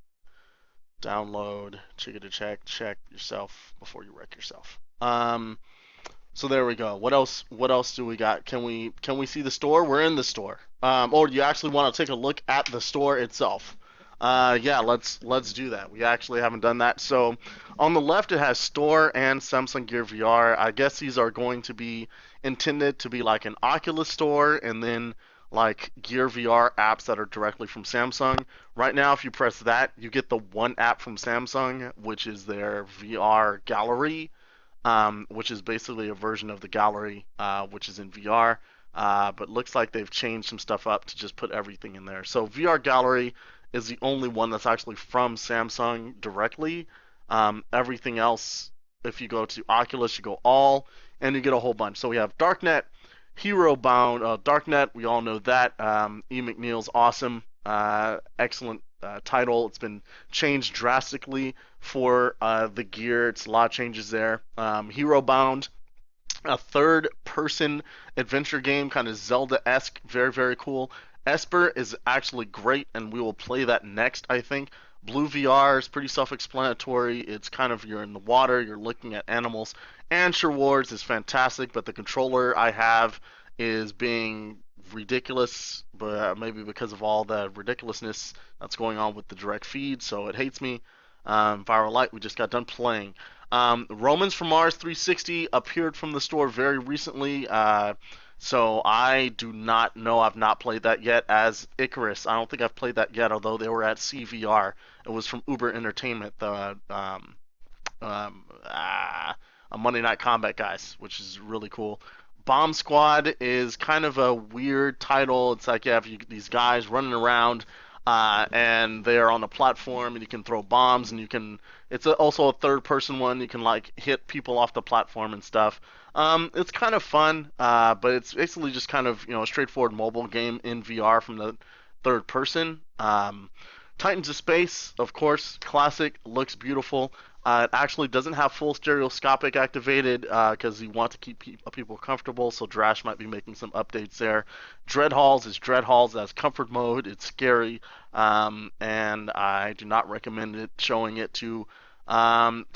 download. Check yourself before you wreck yourself. So there we go. What else do we got? Can we see the store? We're in the store. Or do you actually want to take a look at the store itself? Yeah, let's do that. We actually haven't done that. So on the left it has store and Samsung Gear VR. I guess these are going to be intended to be like an Oculus store and then like Gear VR apps that are directly from Samsung. Right now, if you press that, you get the one app from Samsung, which is their VR Gallery, which is basically a version of the Gallery, which is in VR. But looks like they've changed some stuff up to just put everything in there. So VR Gallery is the only one that's actually from Samsung directly. Everything else, if you go to Oculus, you go all, and you get a whole bunch. So we have Darknet, Hero Bound, Darknet, we all know that. E. McNeil's awesome, excellent title. It's been changed drastically for the gear. It's a lot of changes there. Hero Bound, a third-person adventure game, kind of Zelda-esque, very, very cool. Esper is actually great, and we will play that next, I think. Blue VR is pretty self-explanatory. It's kind of, you're in the water, you're looking at animals. Answer Wars is fantastic, but the controller I have is being ridiculous, but maybe because of all the ridiculousness that's going on with the direct feed, so it hates me. Viral Light, we just got done playing. Romans from Mars 360 appeared from the store very recently. So I do not know. I've not played that yet. As Ikarus, I don't think I've played that yet, although they were at CVR. It was from Uber Entertainment, the Monday Night Combat guys, which is really cool. Bomb Squad is kind of a weird title. It's like you have these guys running around, and they are on a platform, and you can throw bombs, and It's also a third-person one. You can like hit people off the platform and stuff. It's kind of fun, but it's basically just kind of a straightforward mobile game in VR from the third person. Titans of Space, of course, classic, looks beautiful. It actually doesn't have full stereoscopic activated because you want to keep people comfortable, so Drash might be making some updates there. Dread Halls is Dread Halls. That's comfort mode. It's scary, and I do not recommend showing it to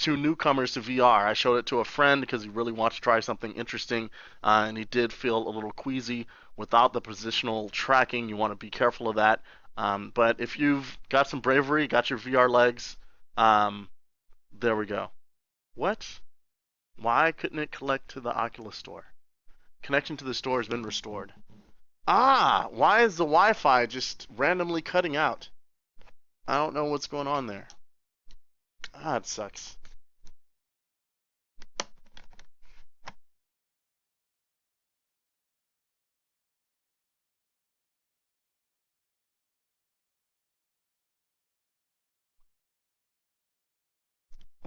newcomers to VR. I showed it to a friend because he really wants to try something interesting, and he did feel a little queasy without the positional tracking. You want to be careful of that. But if you've got some bravery, got your VR legs, there we go. What? Why couldn't it connect to the Oculus store? Connection to the store has been restored. Ah, why is the Wi-Fi just randomly cutting out? I don't know what's going on there. Ah, it sucks.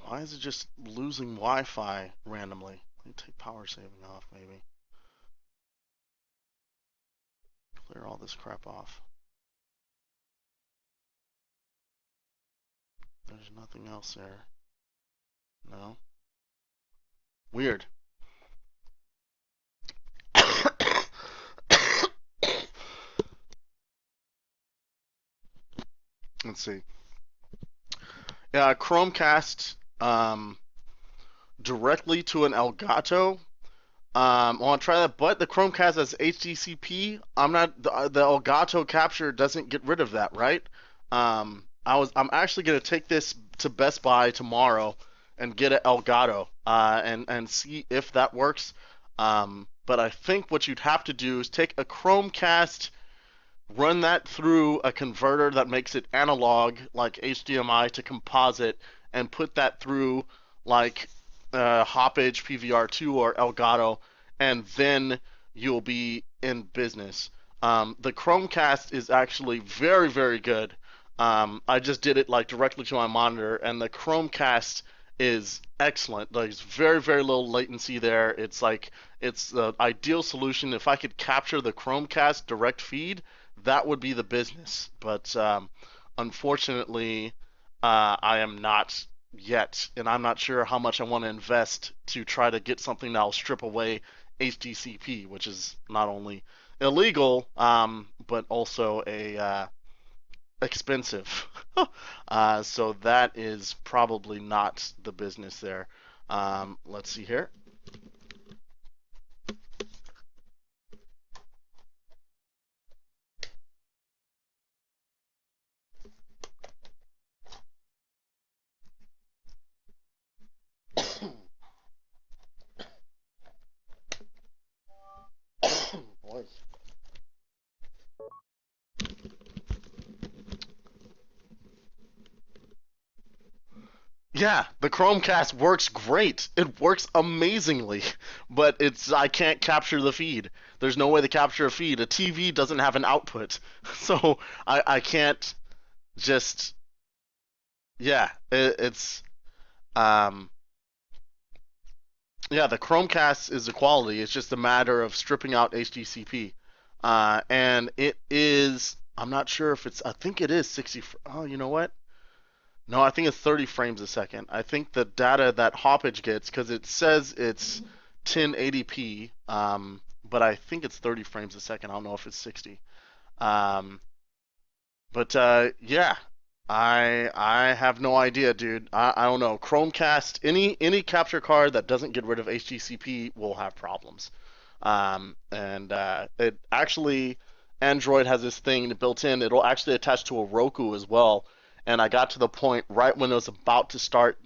Why is it just losing Wi-Fi randomly? Let me take power saving off, maybe. Clear all this crap off. There's nothing else there. No? Weird. Let's see. Yeah, Chromecast directly to an Elgato. I want to try that, but the Chromecast has HDCP. I'm the Elgato capture doesn't get rid of that, right? I'm actually gonna take this to Best Buy tomorrow and get an Elgato and see if that works. But I think what you'd have to do is take a Chromecast, run that through a converter that makes it analog, like HDMI to composite, and put that through like Hoppage PVR2 or Elgato, and then you'll be in business. The Chromecast is actually very, very good. I just did it like directly to my monitor, and the Chromecast is excellent. There's very, very little latency there. It's the ideal solution. If I could capture the Chromecast direct feed, that would be the business. But unfortunately, I am not yet, and I'm not sure how much I want to invest to try to get something that'll strip away HDCP, which is not only illegal, but also expensive. So that is probably not the business there. Let's see here. Boy. Yeah, the Chromecast works great. It works amazingly, but I can't capture the feed. There's no way to capture a feed. A TV doesn't have an output, so I can't just it's um yeah, the Chromecast is the quality. It's just a matter of stripping out HDCP. And it is, I'm not sure if it's, I think it is 60. Oh, you know what? No, I think it's 30 frames a second. I think the data that Hoppage gets, because it says it's 1080p, but I think it's 30 frames a second. I don't know if it's 60. Um, but yeah, I have no idea, dude. I don't know. Chromecast, any capture card that doesn't get rid of HDCP will have problems. And it actually, Android has this thing built in. It'll actually attach to a Roku as well. And I got to the point right when it was about to start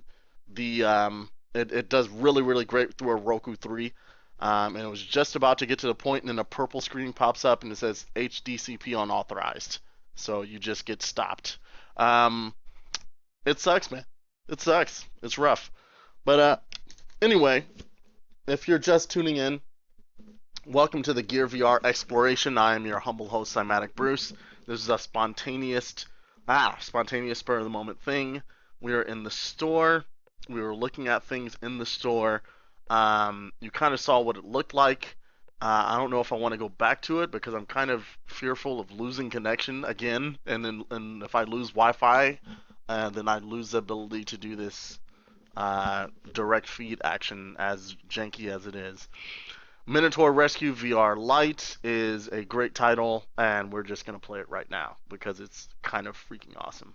the it does really, really great through a Roku 3. And it was just about to get to the point, and then a purple screen pops up and it says HDCP unauthorized. So you just get stopped. Um, it sucks, man. It sucks. It's rough. But anyway, if you're just tuning in, welcome to the GearVR exploration. I am your humble host, Cymatic Bruce. This is a spontaneous spur of the moment thing We are in the store. We were looking at things in the store. You kind of saw what it looked like. I don't know if I want to go back to it because I'm kind of fearful of losing connection again, and if I lose Wi-Fi, then I lose the ability to do this direct feed action, as janky as it is. Minotaur Rescue VR Lite is a great title, and we're just going to play it right now because it's kind of freaking awesome.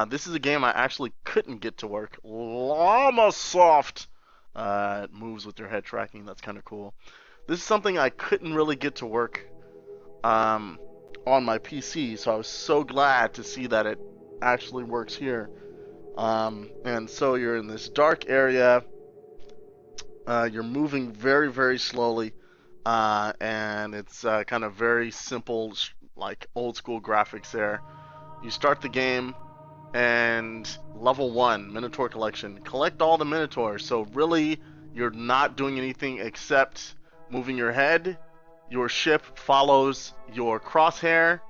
This is a game I actually couldn't get to work. Llama Soft moves with your head tracking. That's kind of cool. This is something I couldn't really get to work on my PC, so I was so glad to see that it actually works here. And so you're in this dark area. You're moving very, very slowly, and it's kind of very simple, like old school graphics there. You start the game, and level 1, Minotaur Collection. Collect all the Minotaurs. So really, you're not doing anything except moving your head. Your ship follows your crosshair,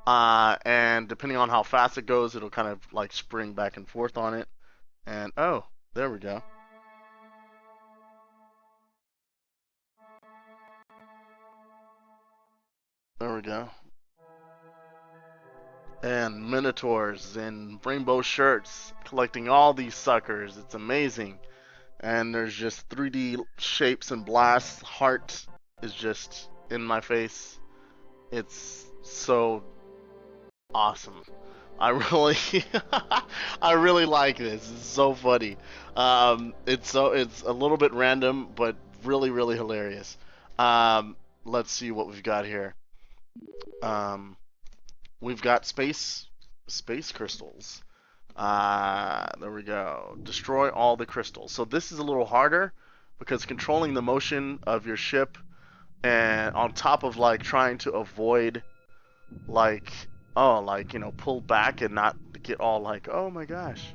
and depending on how fast it goes, it'll kind of like spring back and forth on it. And oh, there we go. There we go. And Minotaurs in rainbow shirts, collecting all these suckers. It's amazing. And there's just 3D shapes and blasts. Heart is just in my face. It's so awesome. I really, I really like this. It's so funny. It's a little bit random, but really, really hilarious. Let's see what we've got here. We've got space crystals. There we go. Destroy all the crystals. So this is a little harder because controlling the motion of your ship, and on top of like trying to avoid like pull back and not get all like, oh my gosh.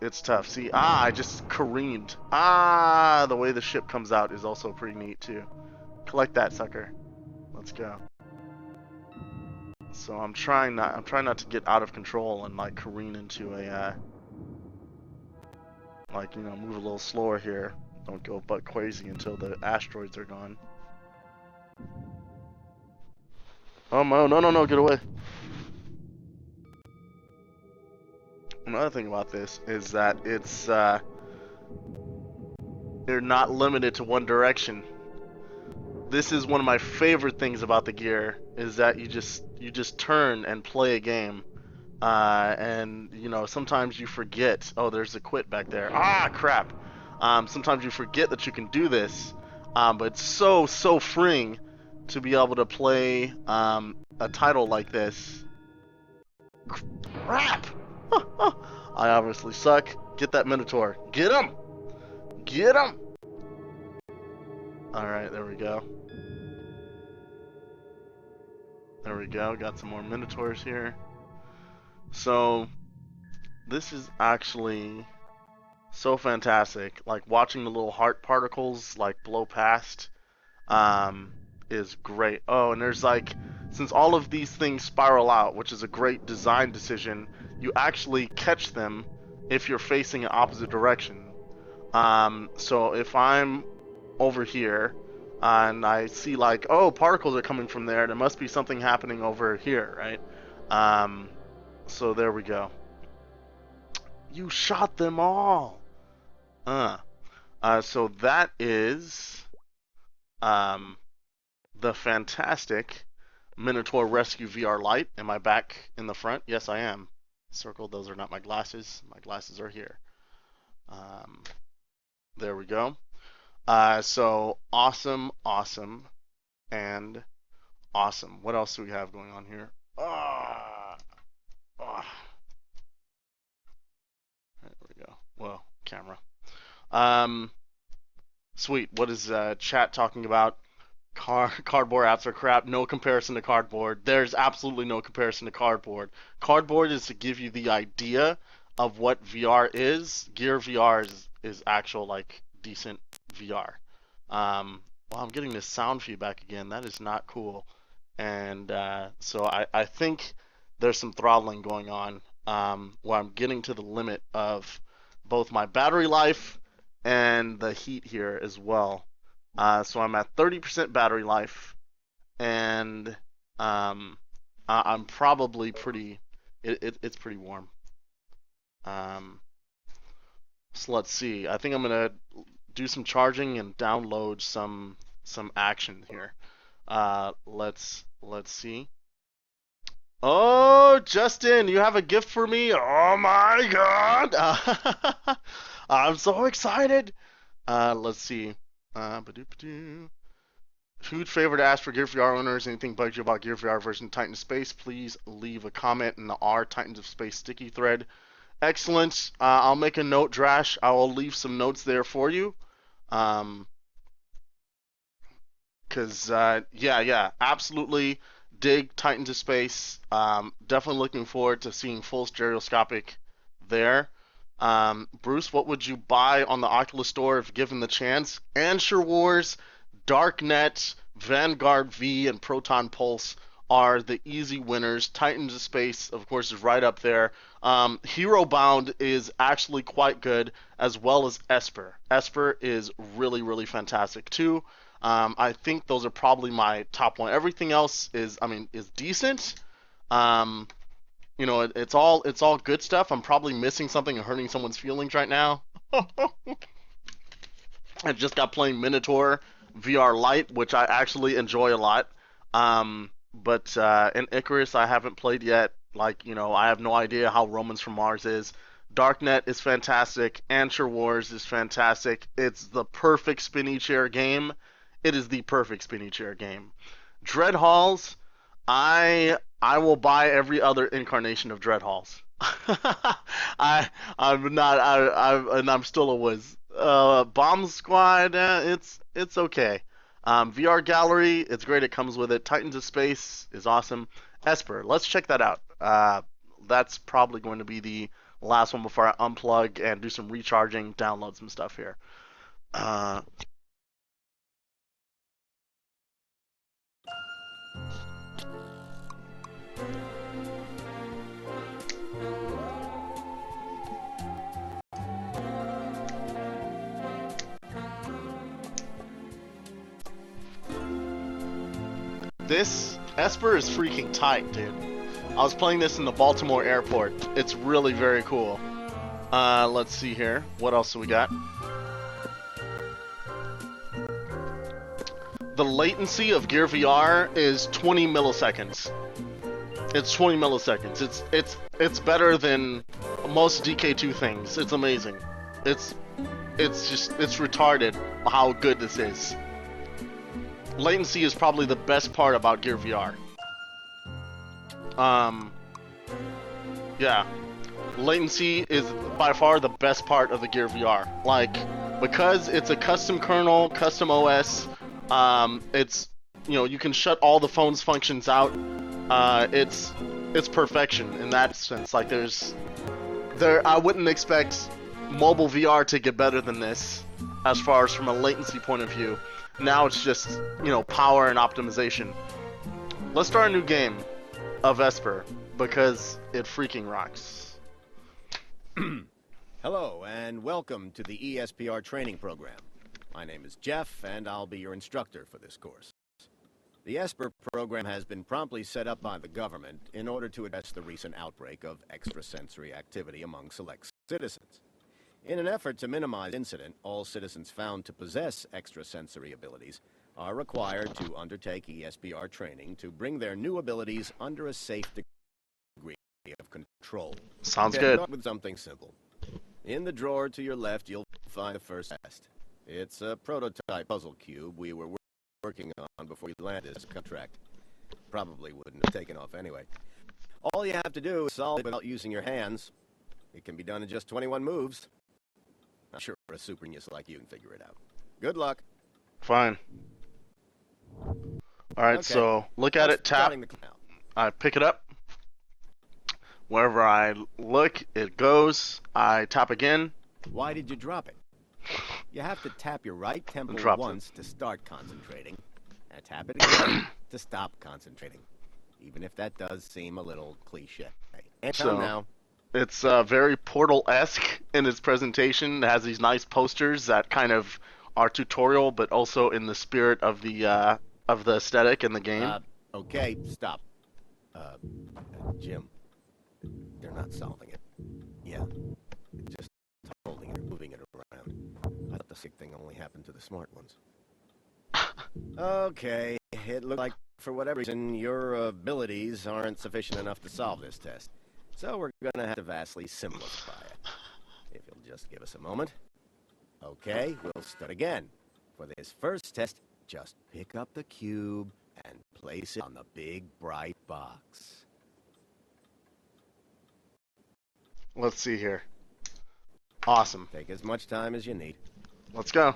It's tough. See, I just careened. The way the ship comes out is also pretty neat too. Collect that sucker. Let's go. So I'm trying not to get out of control and like careen into a move a little slower here. Don't go butt crazy until the asteroids are gone. Oh no, get away. Another thing about this is that it's you're not limited to one direction. This is one of my favorite things about the Gear, is that you just turn and play a game, and sometimes you forget. Oh, there's a quit back there. Ah, crap. Sometimes you forget that you can do this, but it's so freeing to be able to play a title like this. Crap! I obviously suck. Get that Minotaur. Get him! Get him! Alright, there we go. There we go. Got some more Minotaurs here. So, this is actually so fantastic. Like, watching the little heart particles, like, blow past, is great. Oh, and there's, like, since all of these things spiral out, which is a great design decision, you actually catch them if you're facing an opposite direction. So if I'm over here, and I see like, oh, particles are coming from there, there must be something happening over here, right? So there we go. You shot them all! So that is the fantastic Minotaur Rescue VR Lite. Am I back in the front? Yes, I am. Circle, those are not my glasses. My glasses are here. There we go. So awesome, and awesome. What else do we have going on here? There we go. Well, camera. Sweet. What is chat talking about? Cardboard apps are crap. No comparison to cardboard. There's absolutely no comparison to cardboard. Cardboard is to give you the idea of what VR is. GearVR is actual like decent VR. Well, I'm getting this sound feedback again. That is not cool. And so I think there's some throttling going on, where I'm getting to the limit of both my battery life and the heat here as well. So I'm at 30% battery life, and I'm probably pretty. It's pretty warm. So let's see. I think I'm gonna do some charging and download some action here. Let's see. Oh, Justin, you have a gift for me? Oh my God! I'm so excited. Let's see. Huge favor to ask for GearVR owners. Anything bugs you about GearVR version Titan of Space, please leave a comment in the R Titans of Space sticky thread. Excellent. I'll make a note, Drash. I will leave some notes there for you. Yeah, absolutely dig Titans of Space. Definitely looking forward to seeing full stereoscopic there. Bruce, what would you buy on the Oculus Store if given the chance? Answer Wars, Darknet, Vanguard V, and Proton Pulse are the easy winners. Titans of Space, of course, is right up there. Hero Bound is actually quite good, as well as Esper. Esper is really, really fantastic too. I think those are probably my top one. Everything else is decent. It's all good stuff. I'm probably missing something and hurting someone's feelings right now. I just got playing Minotaur VR Lite, which I actually enjoy a lot. But in Ikarus, I haven't played yet. I have no idea how Romans from Mars is. Darknet is fantastic. Answer Wars is fantastic. It's the perfect spinny chair game. It is the perfect spinny chair game. Dread Halls, I will buy every other incarnation of Dread Halls. I'm still a whiz. Bomb Squad, it's okay. VR Gallery, it's great. It comes with it. Titans of Space is awesome. Esper, let's check that out. That's probably going to be the last one before I unplug and do some recharging, download some stuff here. This Esper is freaking tight, dude. I was playing this in the Baltimore airport. It's really very cool. Let's see here. What else do we got? The latency of GearVR is 20 milliseconds. It's 20 milliseconds. It's better than most DK2 things. It's amazing. It's retarded how good this is. Latency is probably the best part about GearVR. Yeah. Latency is by far the best part of the GearVR. Because it's a custom kernel, custom OS, it's, you can shut all the phone's functions out. It's perfection in that sense. I wouldn't expect mobile VR to get better than this as far as from a latency point of view. Now it's just, power and optimization. Let's start a new game of Esper because it freaking rocks. Hello, and welcome to the ESPR training program. My name is Jeff, and I'll be your instructor for this course. The Esper program has been promptly set up by the government in order to address the recent outbreak of extrasensory activity among select citizens. In an effort to minimize incident, all citizens found to possess extrasensory abilities are required to undertake ESPR training to bring their new abilities under a safe degree of control. Sounds good. Start with something simple. In the drawer to your left, you'll find the first test. It's a prototype puzzle cube we were working on before you landed this contract. Probably wouldn't have taken off anyway. All you have to do is solve it without using your hands. It can be done in just 21 moves. I'm sure a super genius like you can figure it out. Good luck. Fine. Alright, okay. So look at it, tap. I pick it up. Wherever I look, it goes. I tap again. Why did you drop it? You have to tap your right temple once to start concentrating, and tap it again to stop concentrating. even if that does seem a little cliche. And So- now. It's very Portal-esque in its presentation. It has these nice posters that kind of are tutorial, but also in the spirit of the aesthetic in the game. Okay, stop. Jim, they're not solving it. Yeah, just holding it or moving it around. I thought the sick thing only happened to the smart ones. Okay, it looked like for whatever reason your abilities aren't sufficient enough to solve this test. So we're gonna have to vastly simplify it. If you'll just give us a moment. Okay, we'll start again. For this first test, just pick up the cube and place it on the big bright box. Let's see here. Awesome. Take as much time as you need. Let's go.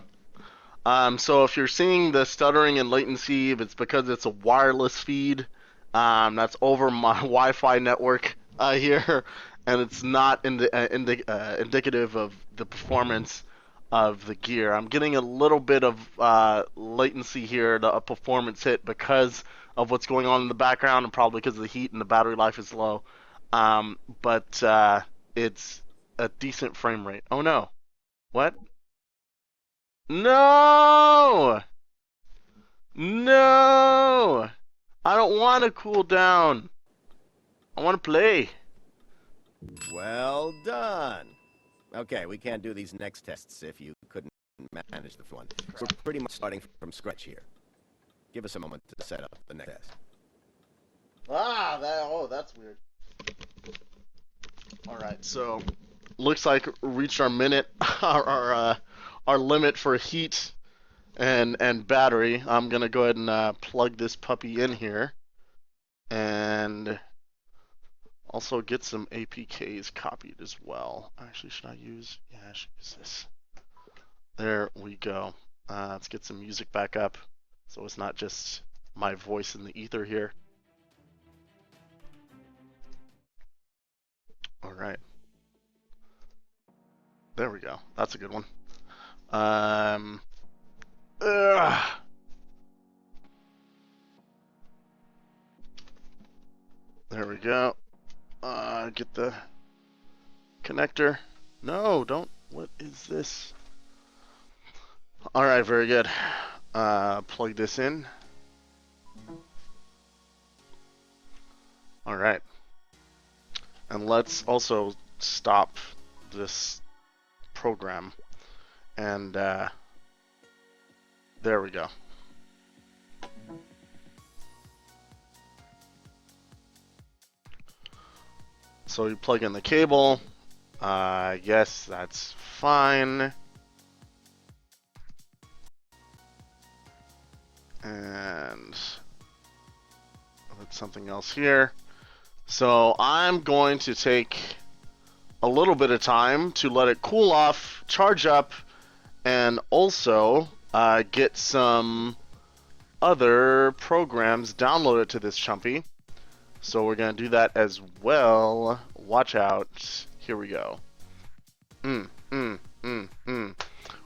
So if you're seeing the stuttering and latency, it's because it's a wireless feed. That's over my Wi-Fi network here, and it's not indicative of the performance of the gear. I'm getting a little bit of latency here, a performance hit, because of what's going on in the background, and probably because of the heat and the battery life is low. But it's a decent frame rate. Oh no. What? No! No! I don't want to cool down. I want to play. Well done. Okay, we can't do these next tests if you couldn't manage the one. We're pretty much starting from scratch here. Give us a moment to set up the next test. That's weird. All right, so looks like we reached our minute, our limit for heat and battery. I'm gonna go ahead and plug this puppy in here, and also get some APKs copied as well. Actually, should I use? Yeah, I should use this. There we go. Let's get some music back up, so it's not just my voice in the ether here. All right. There we go. That's a good one. There we go. Get the connector. No, don't. What is this? All right, very good. Plug this in. All right. And let's also stop this program. And there we go. So you plug in the cable. Yes, that's fine. And put something else here. So I'm going to take a little bit of time to let it cool off, charge up, and also get some other programs downloaded to this chumpy. So we're going to do that as well. Watch out. Here we go.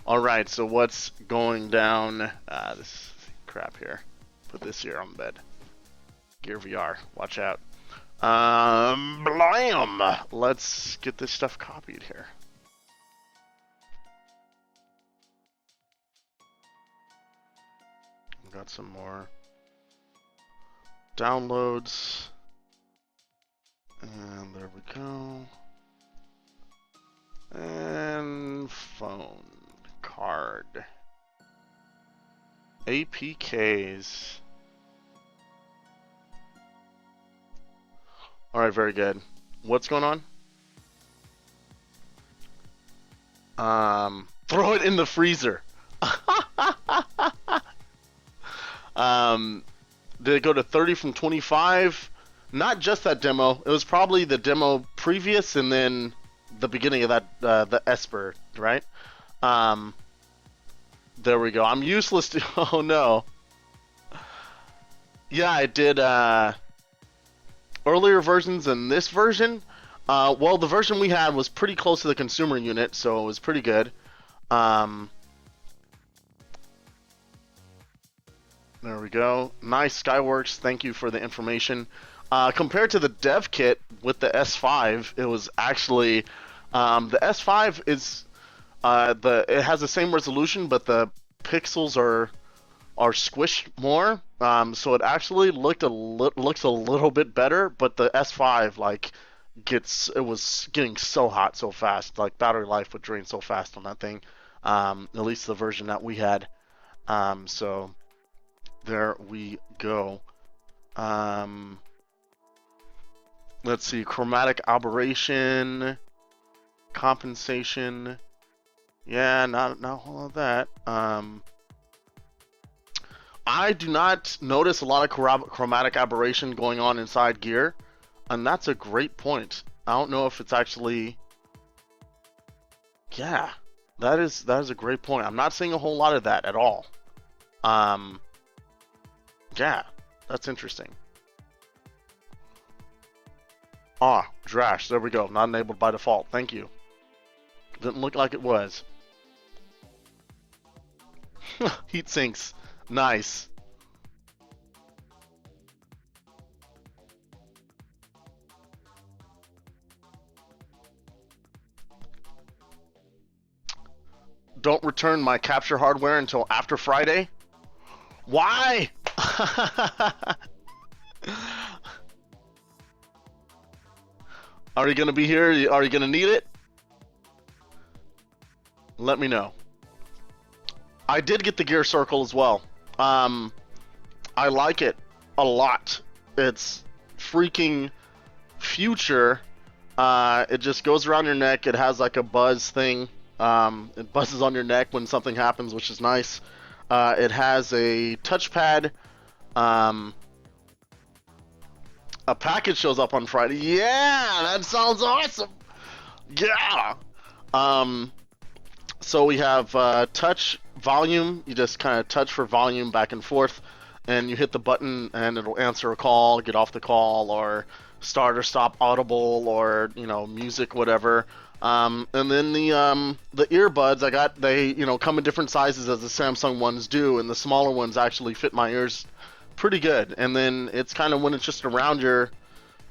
Alright, so what's going down? This crap here. Put this here on the bed. GearVR. Watch out. Blam! Let's get this stuff copied here. Got some more downloads. And there we go. And phone card. APKs. Alright, very good. What's going on? Throw it in the freezer. Did it go to 30 from 25? Not just that demo. It was probably the demo previous and then the beginning of that, the Esper, right? There we go. I'm useless to... Oh, no. Yeah, I did earlier versions than this version. Well, the version we had was pretty close to the consumer unit, so it was pretty good. There we go. Nice, Skyworks. Thank you for the information. compared to the dev kit with the S5, it was actually the S5 is it has the same resolution, but the pixels are squished more. So it actually looks a little bit better, but the S5 like it was getting so hot so fast. Like battery life would drain so fast on that thing. At least the version that we had. So there we go. Let's see, chromatic aberration, compensation. Yeah, not a whole lot of that. I do not notice a lot of chromatic aberration going on inside gear, and that's a great point. I don't know if it's actually. Yeah, that is a great point. I'm not seeing a whole lot of that at all. Yeah, that's interesting. Ah, Drash, there we go. Not enabled by default. Thank you. Didn't look like it was. Heat sinks. Nice. Don't return my capture hardware until after Friday? Why? Are you going to be here? Are you going to need it? Let me know. I did get the gear circle as well. I like it a lot. It's freaking future. It just goes around your neck. It has like a buzz thing. It buzzes on your neck when something happens, which is nice. It has a touchpad. A package shows up on Friday. Yeah, that sounds awesome. Yeah. So we have touch volume. You just kind of touch for volume back and forth, and you hit the button, and it'll answer a call, get off the call, or start or stop audible, or music, whatever. And then the earbuds they come in different sizes as the Samsung ones do, and the smaller ones actually fit my ears pretty good. And then it's kind of when it's just around your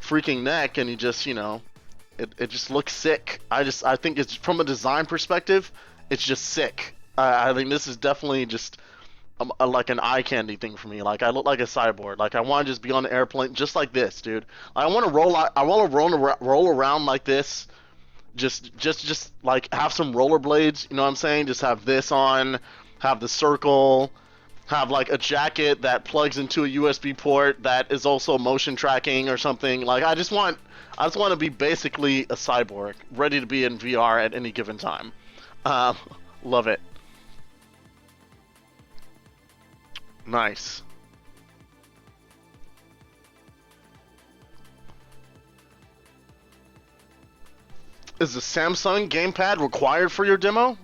freaking neck, and you just it just looks sick. I think it's from a design perspective, it's just sick. I think this is definitely just like an eye candy thing for me. Like I look like a cyborg. Like I want to just be on the airplane just like this, dude. I want to roll around like this. Just like have some rollerblades, you know what I'm saying? Just have this on, have the circle, have like a jacket that plugs into a USB port that is also motion tracking or something. Like I just want to be basically a cyborg, ready to be in VR at any given time. Love it. Nice. Is the Samsung gamepad required for your demo?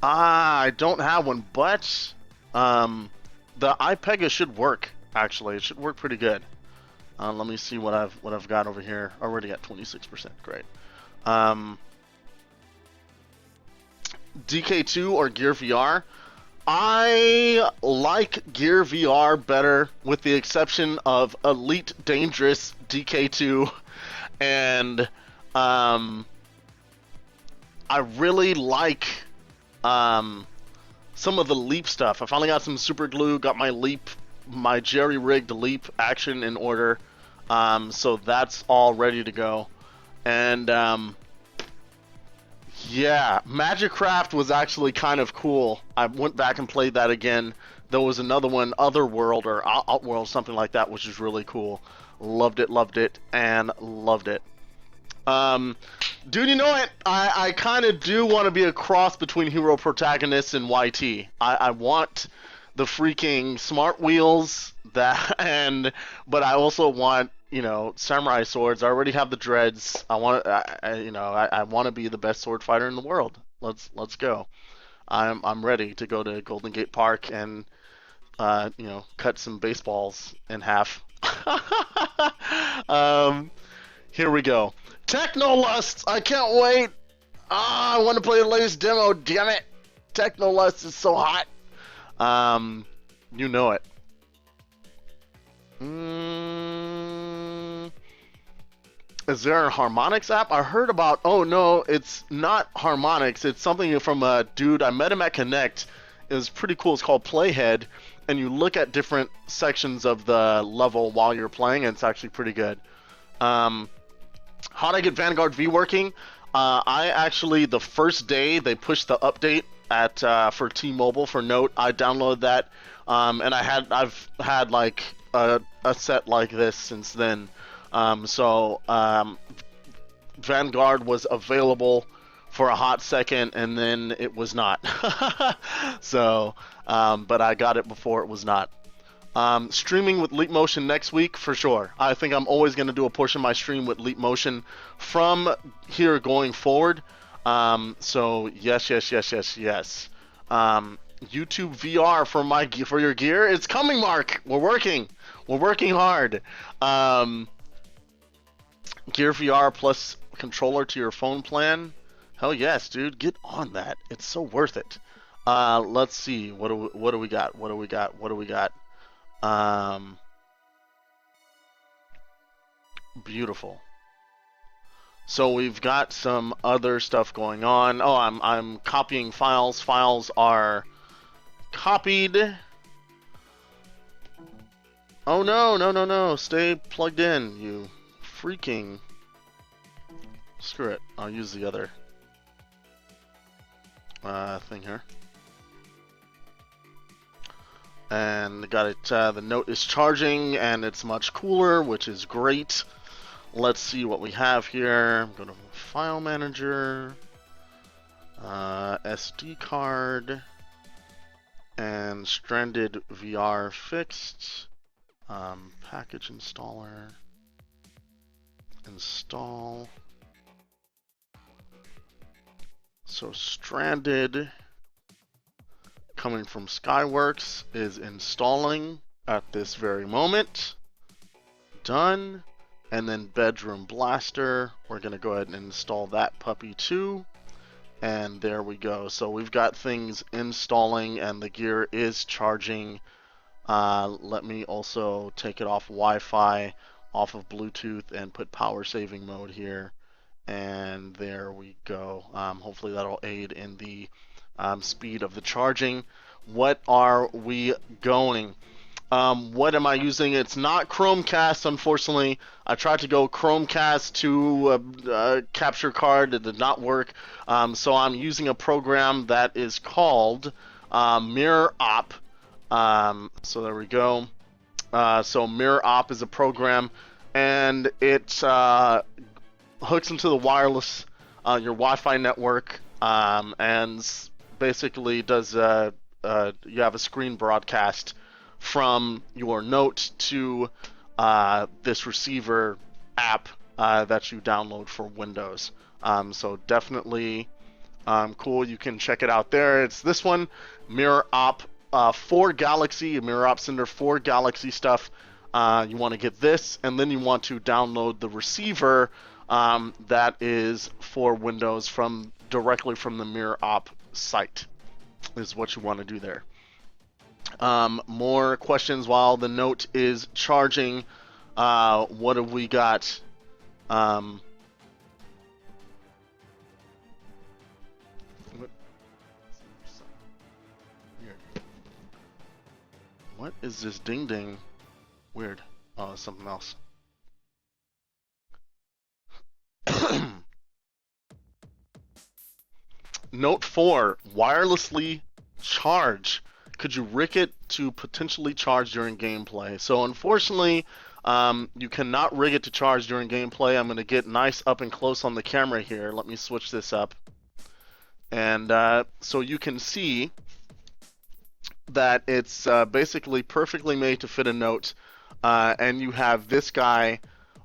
I don't have one, but the iPega should work. Actually, it should work pretty good. Let me see what I've got over here. Already at 26%. Great. DK2 or GearVR? I like GearVR better, with the exception of Elite Dangerous DK2, and I really like some of the Leap stuff. I finally got some super glue, got my jerry-rigged Leap action in order, so that's all ready to go. And yeah, Magicraft was actually kind of cool. I went back and played that again. There was another one, Otherworld or Outworld, something like that, which is really cool. Loved it, and loved it. Dude, you know what? I kind of do want to be a cross between Hero Protagonist and YT. I want the freaking smart wheels but I also want, samurai swords. I already have the dreads. I want to be the best sword fighter in the world. Let's go. I'm ready to go to Golden Gate Park and cut some baseballs in half. Here we go. Technolust! I can't wait! I want to play the latest demo, damn it! Technolust is so hot! You know it. Is there a harmonics app? I heard about. Oh no, it's not harmonics. It's something from a dude. I met him at Connect. It was pretty cool. It's called Playhead, and you look at different sections of the level while you're playing, and it's actually pretty good. How'd I get Vanguard V working? I actually, the first day they pushed the update for T-Mobile for Note, I downloaded that, and I've had like a set like this since then. Vanguard was available for a hot second, and then it was not. But I got it before it was not. Streaming with Leap Motion next week for sure. I think I'm always going to do a portion of my stream with Leap Motion from here going forward. So yes. YouTube VR for your gear. It's coming, Mark. We're working hard. GearVR plus controller to your phone plan. Hell yes, dude. Get on that. It's so worth it. Let's see. What do we got? Beautiful. So we've got some other stuff going on. Oh, I'm copying files. Files are copied. Oh no. Stay plugged in, you freaking. Screw it. I'll use the other thing here. And got it. The Note is charging, and it's much cooler, which is great. Let's see what we have here. Go to File Manager, SD card, and Stranded VR fixed. Package installer. Install. So Stranded, coming from Skyworks, is installing at this very moment. Done. And then Bedroom Blaster, we're going to go ahead and install that puppy too. And there we go. So we've got things installing, and the gear is charging. Let me also take it off Wi-Fi, off of Bluetooth, and put power saving mode here. And there we go. Hopefully that'll aid in the speed of the charging. What are we going? What am I using? It's not Chromecast, unfortunately. I tried to go Chromecast to capture card. It did not work. So I'm using a program that is called Mirror Op. So there we go. So Mirror Op is a program, and it hooks into the wireless, your Wi-Fi network, and basically does you have a screen broadcast from your Note to this receiver app that you download for Windows. So definitely cool. You can check it out there. It's this one, Mirror Op 4 Galaxy, Mirror Op Cinder 4 Galaxy stuff. You want to get this, and then you want to download the receiver that is for Windows directly from the Mirror Op site, is what you want to do there. More questions while the Note is charging. What have we got? What is this ding ding? Weird. Oh, it's something else. Note 4, wirelessly charge. Could you rig it to potentially charge during gameplay? So unfortunately, you cannot rig it to charge during gameplay. I'm going to get nice up and close on the camera here. Let me switch this up. And so you can see that it's basically perfectly made to fit a Note. And you have this guy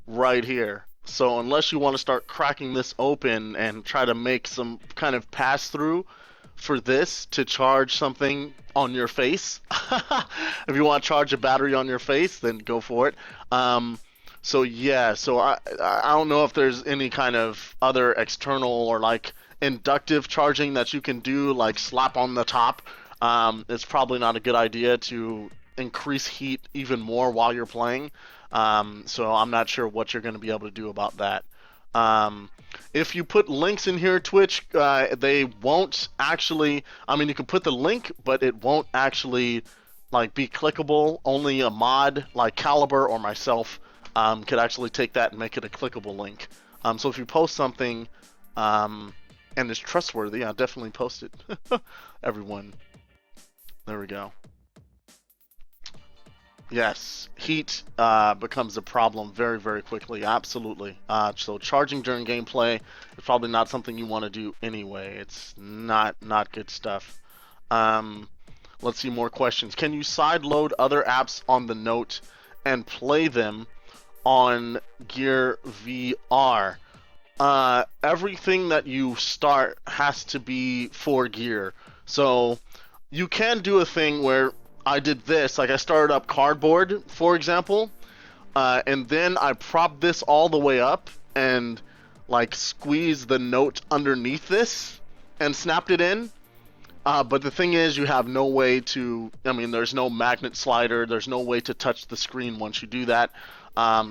right here. So unless you want to start cracking this open and try to make some kind of pass-through for this to charge something on your face, if you want to charge a battery on your face, then go for it. So yeah, so I don't know if there's any kind of other external or like inductive charging that you can do, like slap on the top. It's probably not a good idea to increase heat even more while you're playing. So I'm not sure what you're going to be able to do about that. If you put links in here, Twitch, they won't actually. I mean, you can put the link, but it won't actually like be clickable. Only a mod like Caliber or myself could actually take that and make it a clickable link. So if you post something and it's trustworthy, I'll definitely post it. Everyone. There we go. Yes, heat becomes a problem very, very quickly. Absolutely. So charging during gameplay is probably not something you want to do anyway. It's not good stuff. Let's see more questions. Can you sideload other apps on the Note and play them on GearVR? Everything that you start has to be for Gear. So you can do a thing where I did this, like I started up Cardboard, for example, and then I propped this all the way up and like squeezed the Note underneath this and snapped it in. But the thing is, you have no way to, I mean, there's no magnet slider, there's no way to touch the screen once you do that.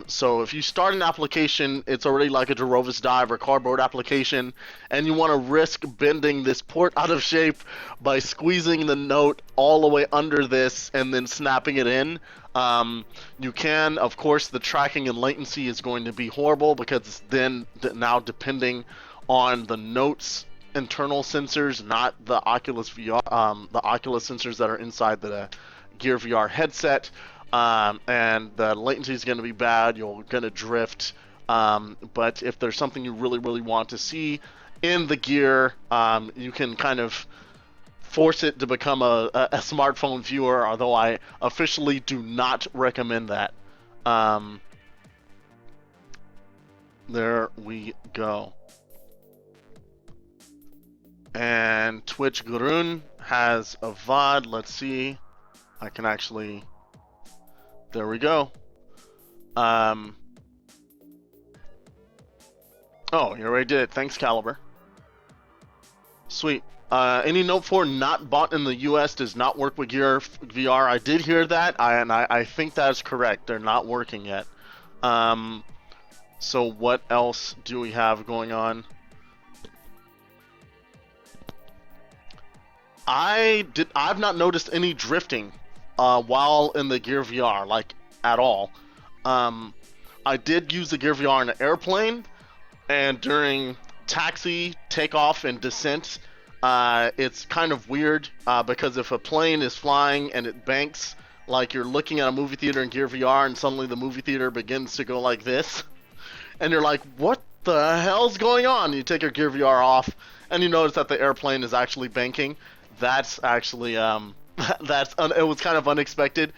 So if you start an application, it's already like a Jehovah's Dive or Cardboard application, and you want to risk bending this port out of shape by squeezing the Note all the way under this and then snapping it in. You can, of course, the tracking and latency is going to be horrible because it's then now depending on the Note's internal sensors, not the Oculus VR, the Oculus sensors that are inside the GearVR headset. And the latency is going to be bad. You're going to drift. But if there's something you really, really want to see in the Gear, you can kind of force it to become a smartphone viewer, although I officially do not recommend that. There we go. And Twitch Gurun has a VOD. Let's see. I can actually... There we go. Oh, you already did it. Thanks, Caliber. Sweet. Any Note 4 not bought in the US does not work with GearVR. I did hear that, and I think that's correct. They're not working yet. So what else do we have going on? I've not noticed any drifting while in the GearVR, like at all. I did use the GearVR in an airplane, and during taxi, takeoff, and descent, it's kind of weird because if a plane is flying and it banks, like you're looking at a movie theater in GearVR, and suddenly the movie theater begins to go like this, and you're like, what the hell's going on? You take your GearVR off, and you notice that the airplane is actually banking. That's actually it was kind of unexpected.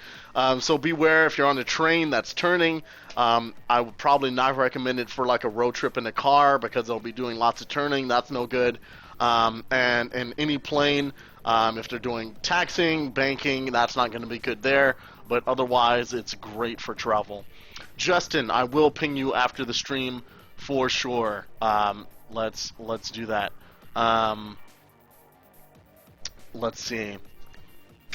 So beware if you're on a train that's turning. I would probably not recommend it for like a road trip in a car because they'll be doing lots of turning. That's no good. And in any plane, if they're doing taxiing, banking, that's not going to be good there. But otherwise, it's great for travel. Justin, I will ping you after the stream for sure. Let's do that. Let's see.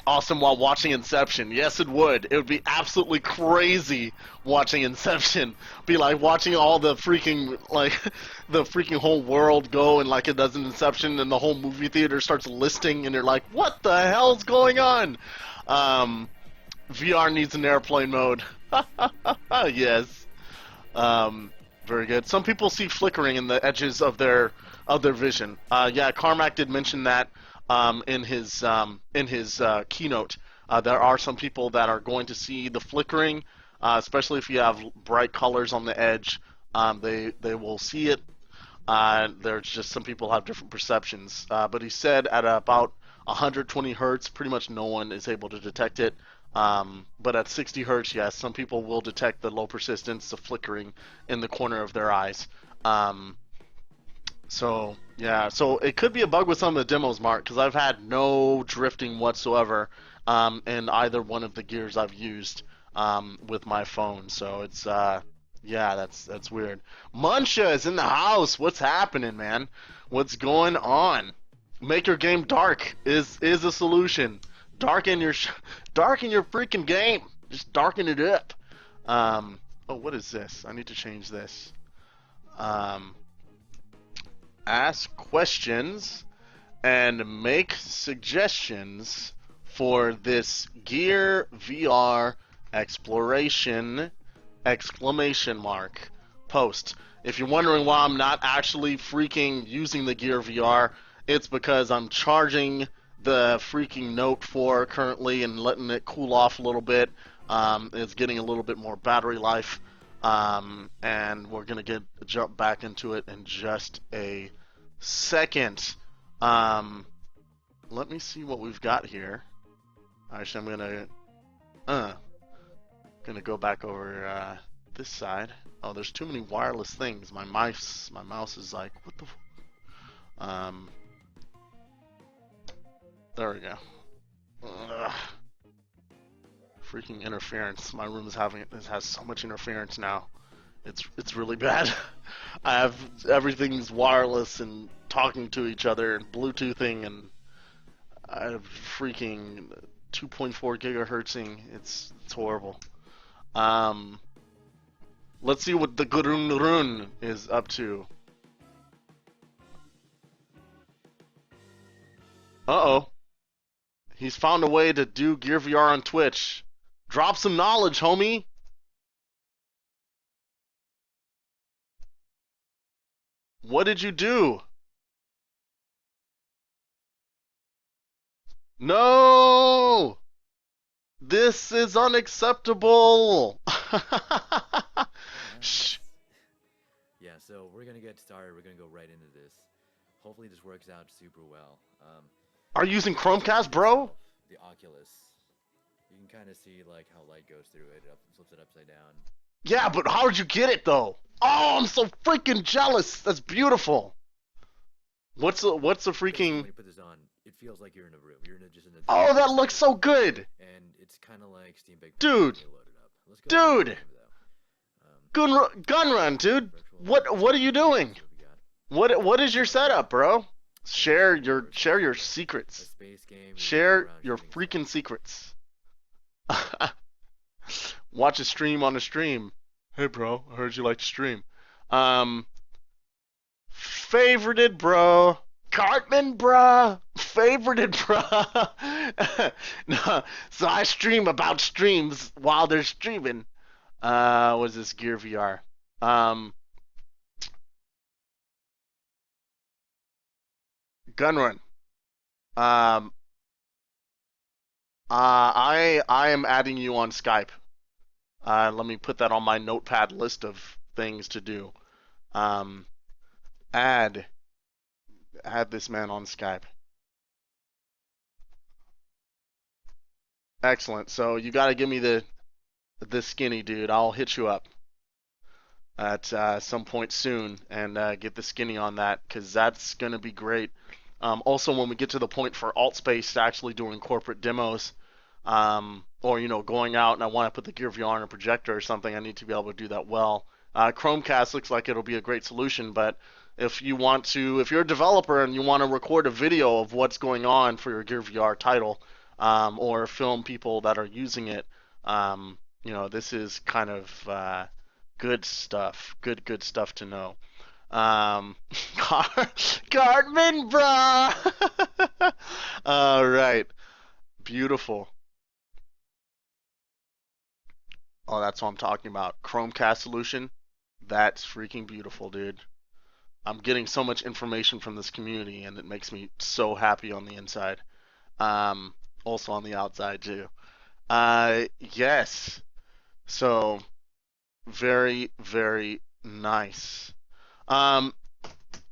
Awesome while watching Inception. Yes, it would. It would be absolutely crazy watching Inception. Be like watching all the freaking, like, the freaking whole world go and like it does in Inception and the whole movie theater starts listing and you're like, what the hell's going on? VR needs an airplane mode. Yes. Very good. Some people see flickering in the edges of their vision. Yeah, Carmack did mention that. In his keynote, there are some people that are going to see the flickering, especially if you have bright colors on the edge. They will see it. There's just some people have different perceptions. But he said at about 120 hertz, pretty much no one is able to detect it. But at 60 hertz, yes, some people will detect the low persistence, the flickering in the corner of their eyes. So, yeah, so it could be a bug with some of the demos, Mark, because I've had no drifting whatsoever in either one of the gears I've used with my phone. So it's, yeah, that's weird. Muncha is in the house. What's happening, man? What's going on? Make your game dark is a solution. Darken your freaking game. Just darken it up. Oh, what is this? I need to change this. Um, ask questions and make suggestions for this Gear VR exploration exclamation mark post. If you're wondering why I'm not actually freaking using the Gear VR, it's because I'm charging the freaking Note 4 currently and letting it cool off a little bit. It's getting a little bit more battery life, and we're gonna jump back into it in just a second. Let me see what we've got here. Actually, I'm gonna go back over this side. Oh, there's too many wireless things. My mouse is like, what the? There we go. Ugh. Freaking interference. My room has so much interference now. It's really bad. I have everything's wireless and talking to each other and Bluetoothing, and I have freaking 2.4 gigahertzing. It's horrible. Let's see what the Gurun Run is up to. Uh-oh. He's found a way to do Gear VR on Twitch. Drop some knowledge, homie. What did you do? No! This is unacceptable! Shh. Yeah, so we're gonna get started. We're gonna go right into this. Hopefully this works out super well. Are you using Chromecast, bro? The Oculus. You can kind of see like how light goes through it. It flips it upside down. Yeah, but how did you get it though? Oh, I'm so freaking jealous. That's beautiful. What's the freaking? When you put this on, it feels like you're in a room. You're just in a. Oh, that looks so good. And it's kind of like Steam Baked. Dude. Let's go Dude. Gun run, dude. What are you doing? What is your setup, bro? Share your secrets. Share your freaking secrets. Watch a stream on a stream. Hey, bro, I heard you like to stream. Favorited, bro. Cartman, bruh. Favorited, bruh. No, so I stream about streams while they're streaming. What is this? Gear VR. Gun run. I am adding you on Skype. Let me put that on my notepad list of things to do. Add this man on Skype. Excellent. So you got to give me the skinny dude. I'll hit you up at some point soon and get the skinny on that, because that's gonna be great. Also, when we get to the point for AltSpace actually doing corporate demos, or going out and I want to put the Gear VR on a projector or something, I need to be able to do that well. Chromecast looks like it'll be a great solution, but if you're a developer and you want to record a video of what's going on for your Gear VR title, or film people that are using it, this is kind of good stuff. Good stuff to know. Cartman, bruh. All right, beautiful. Oh, that's what I'm talking about. Chromecast solution. That's freaking beautiful, dude. I'm getting so much information from this community, and it makes me so happy on the inside. Also on the outside too. Yes. So very, very nice.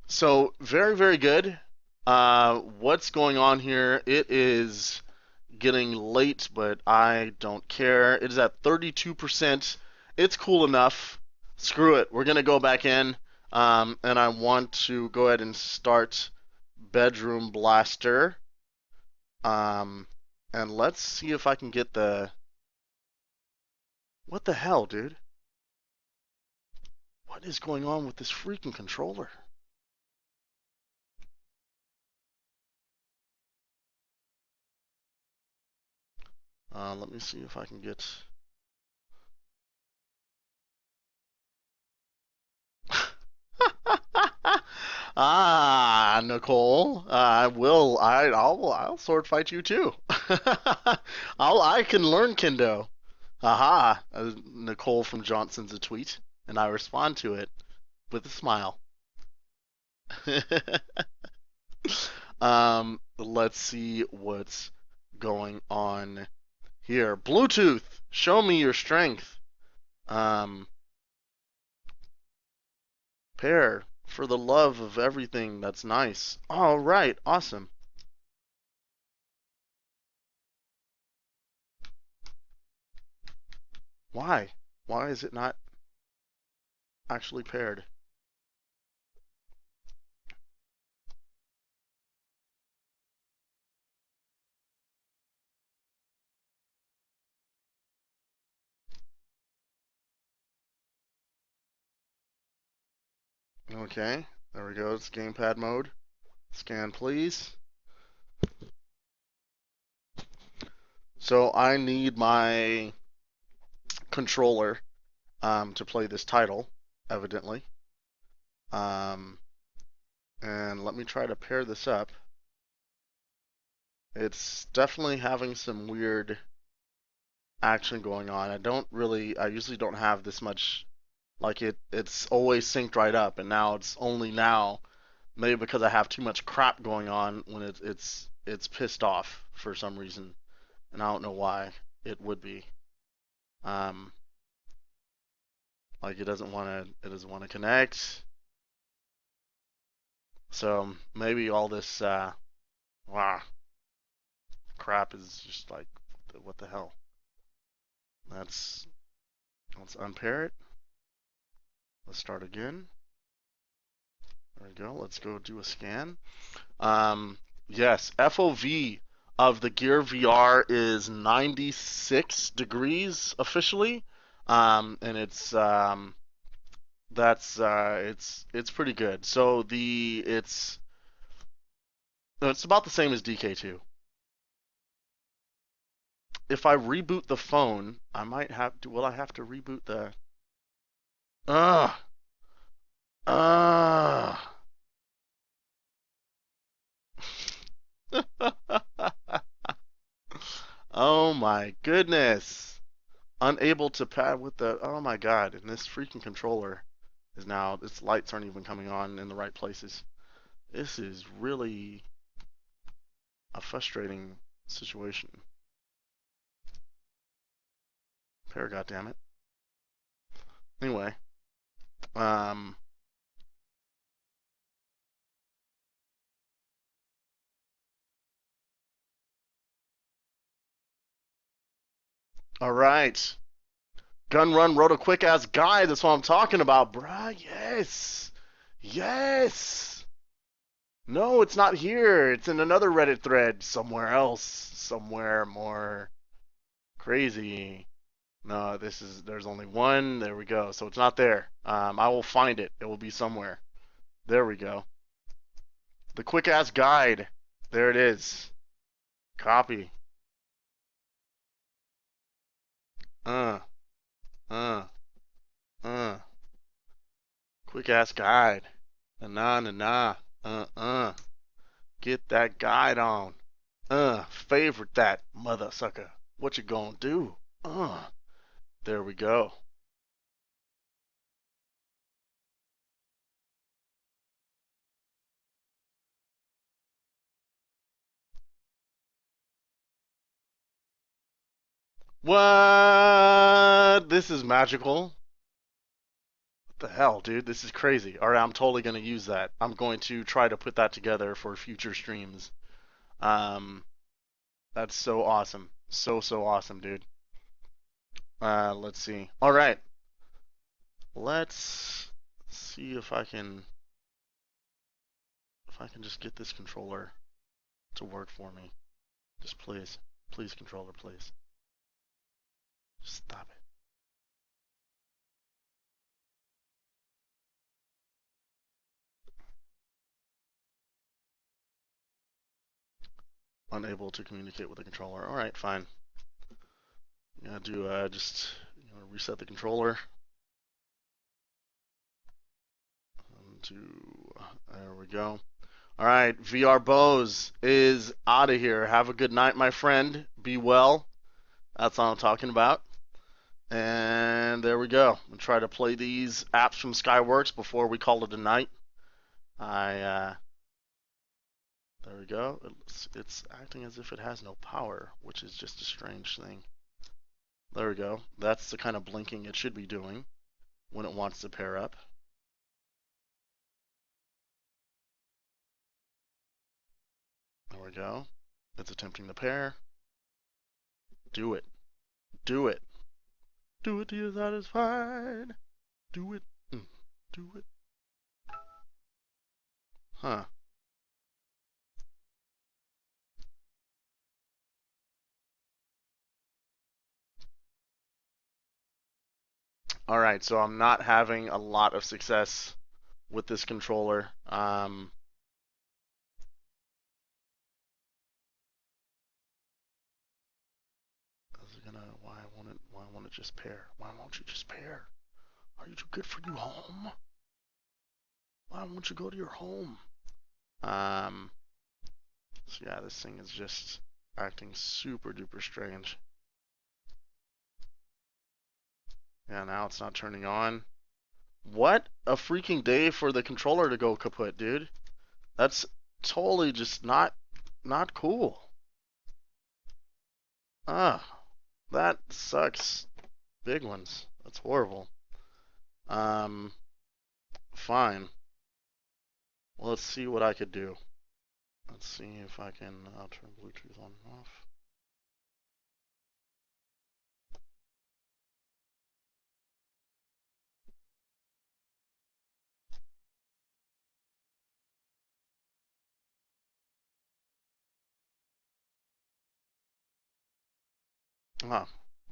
So very, very good. What's going on here? It is getting late, but I don't care. It is at 32%. It's cool enough. Screw it. We're gonna go back in, and I want to go ahead and start Bedroom Blaster. And let's see if I can get the. What the hell, dude? What is going on with this freaking controller? Let me see if I can get. Ah, Nicole, I will. I'll sword fight you too. I can learn kendo. Aha, Nicole from Johnson's a tweet, and I respond to it with a smile. Let's see what's going on here. Bluetooth, show me your strength. Pair, for the love of everything that's nice. All right, awesome. Why? Why is it not actually paired? Okay, there we go. It's gamepad mode. Scan, please. So I need my controller to play this title, evidently. And let me try to pair this up. It's definitely having some weird action going on. I usually don't have this much, like it's always synced right up, and now it's only now, maybe because I have too much crap going on when it's pissed off for some reason, and I don't know why it would be. Like it doesn't want to connect. So maybe all this wow, crap is just like, what the hell? Let's unpair it. Let's start again. There we go. Let's go do a scan. Yes, FOV of the GearVR is 96 degrees officially, and it's pretty good. So it's about the same as DK2. If I reboot the phone, I might have to. Will I have to reboot the? Ugh. Ugh. Oh my goodness. Unable to pad with the. Oh my god. And this freaking controller is now. Its lights aren't even coming on in the right places. This is really a frustrating situation. Pair, goddammit. Anyway. Um. Alright. Gun Run wrote a quick ass guide. That's what I'm talking about, bruh. Yes. Yes. No, it's not here. It's in another Reddit thread somewhere else. Somewhere more crazy. No, there's only one. There we go. So it's not there. I will find it. It will be somewhere. There we go. The quick ass guide. There it is. Copy. Uh, uh, uh. Quick ass guide. Na na na. Get that guide on. Favorite that mother sucker. What you gonna do? There we go. What? This is magical. What the hell, dude? This is crazy. Alright, I'm totally gonna use that. I'm going to try to put that together for future streams. Um, that's so awesome. So awesome, dude. Let's see. Alright. Let's see if I can just get this controller to work for me. Just please. Please, controller, please. Just stop it. Unable to communicate with the controller. Alright, fine. I'm gonna do just reset the controller. And There we go. All right, VR Bose is out of here. Have a good night, my friend. Be well. That's all I'm talking about. And there we go. I'll try to play these apps from Skyworks before we call it a night. There we go. It's acting as if it has no power, which is just a strange thing. There we go. That's the kind of blinking it should be doing when it wants to pair up. There we go. It's attempting the pair. Do it. Do it. Do it till you're satisfied. Do it. Do it. Huh. Alright, so I'm not having a lot of success with this controller. Why won't it just pair? Why won't you just pair? Are you too good for your home? Why won't you go to your home? So yeah, this thing is just acting super duper strange. Yeah, now it's not turning on. What a freaking day for the controller to go kaput, dude. That's totally just not cool. That sucks. Big ones. That's horrible. Fine. Well, let's see what I could do. Let's see if I can turn Bluetooth on and off.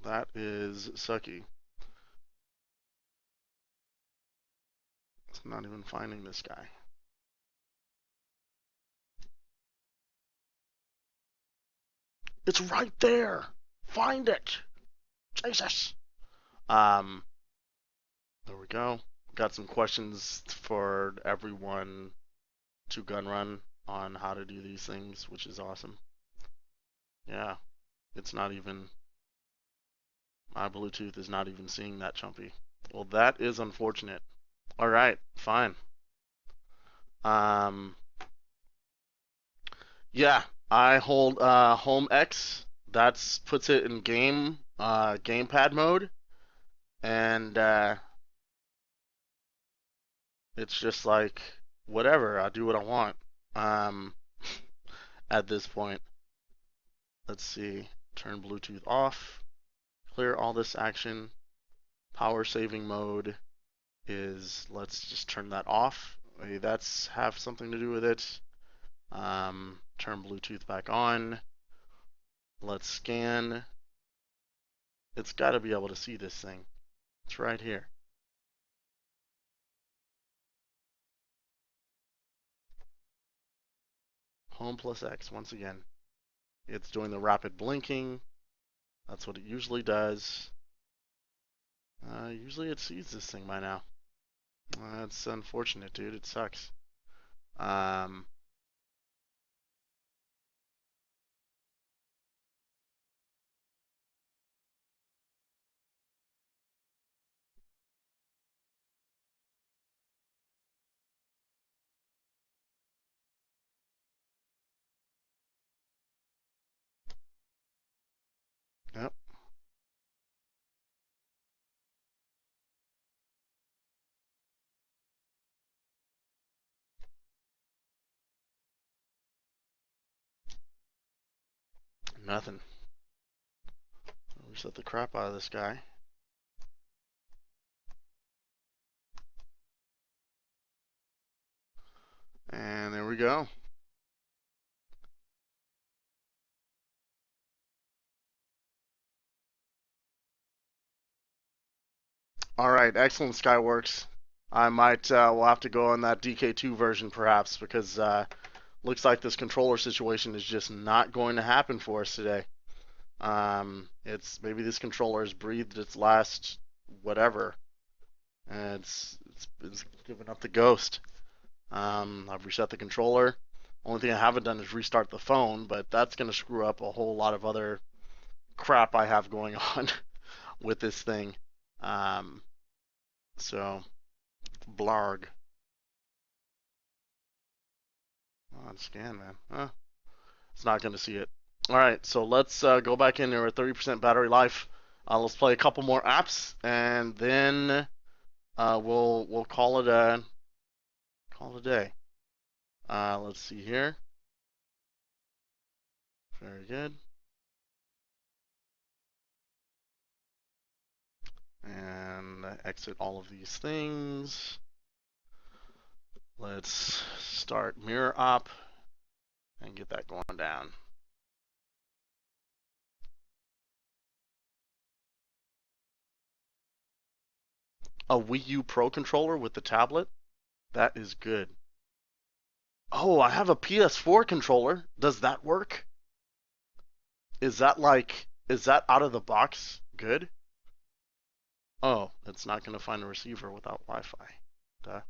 That is sucky. It's not even finding this guy. It's right there! Find it! Jesus! There we go. Got some questions for everyone to gun run on how to do these things, which is awesome. Yeah, it's not even... My Bluetooth is not even seeing that, Chumpy. Well, that is unfortunate. Alright, fine. Yeah, I hold Home X. That puts it in gamepad mode. And it's just like, whatever, I'll do what I want. At this point. Let's see. Turn Bluetooth off. Clear all this action. Power saving mode is, let's just turn that off. Maybe that's have something to do with it. Turn Bluetooth back on. Let's scan. It's got to be able to see this thing. It's right here. Home plus X once again. It's doing the rapid blinking. That's what it usually does. Usually it sees this thing by now. That's unfortunate, dude. It sucks. Yep. Nothing. Reset the crap out of this guy. And there we go. Alright, excellent Skyworks. I might, we'll have to go on that DK2 version perhaps, because looks like this controller situation is just not going to happen for us today. It's maybe this controller has breathed its last whatever, and it's given up the ghost. I've reset the controller. Only thing I haven't done is restart the phone, but that's going to screw up a whole lot of other crap I have going on with this thing. So, blarg. On scan, man. It's not going to see it. All right, so let's go back in there with 30% battery life. Let's play a couple more apps, and then we'll call it a day. Let's see here. Very good. And exit all of these things. Let's start mirror op and get that going down. A Wii U Pro controller with the tablet? That is good. Oh, I have a PS4 controller. Does that work? Is that out of the box good? Oh, it's not going to find a receiver without Wi-Fi. Duh.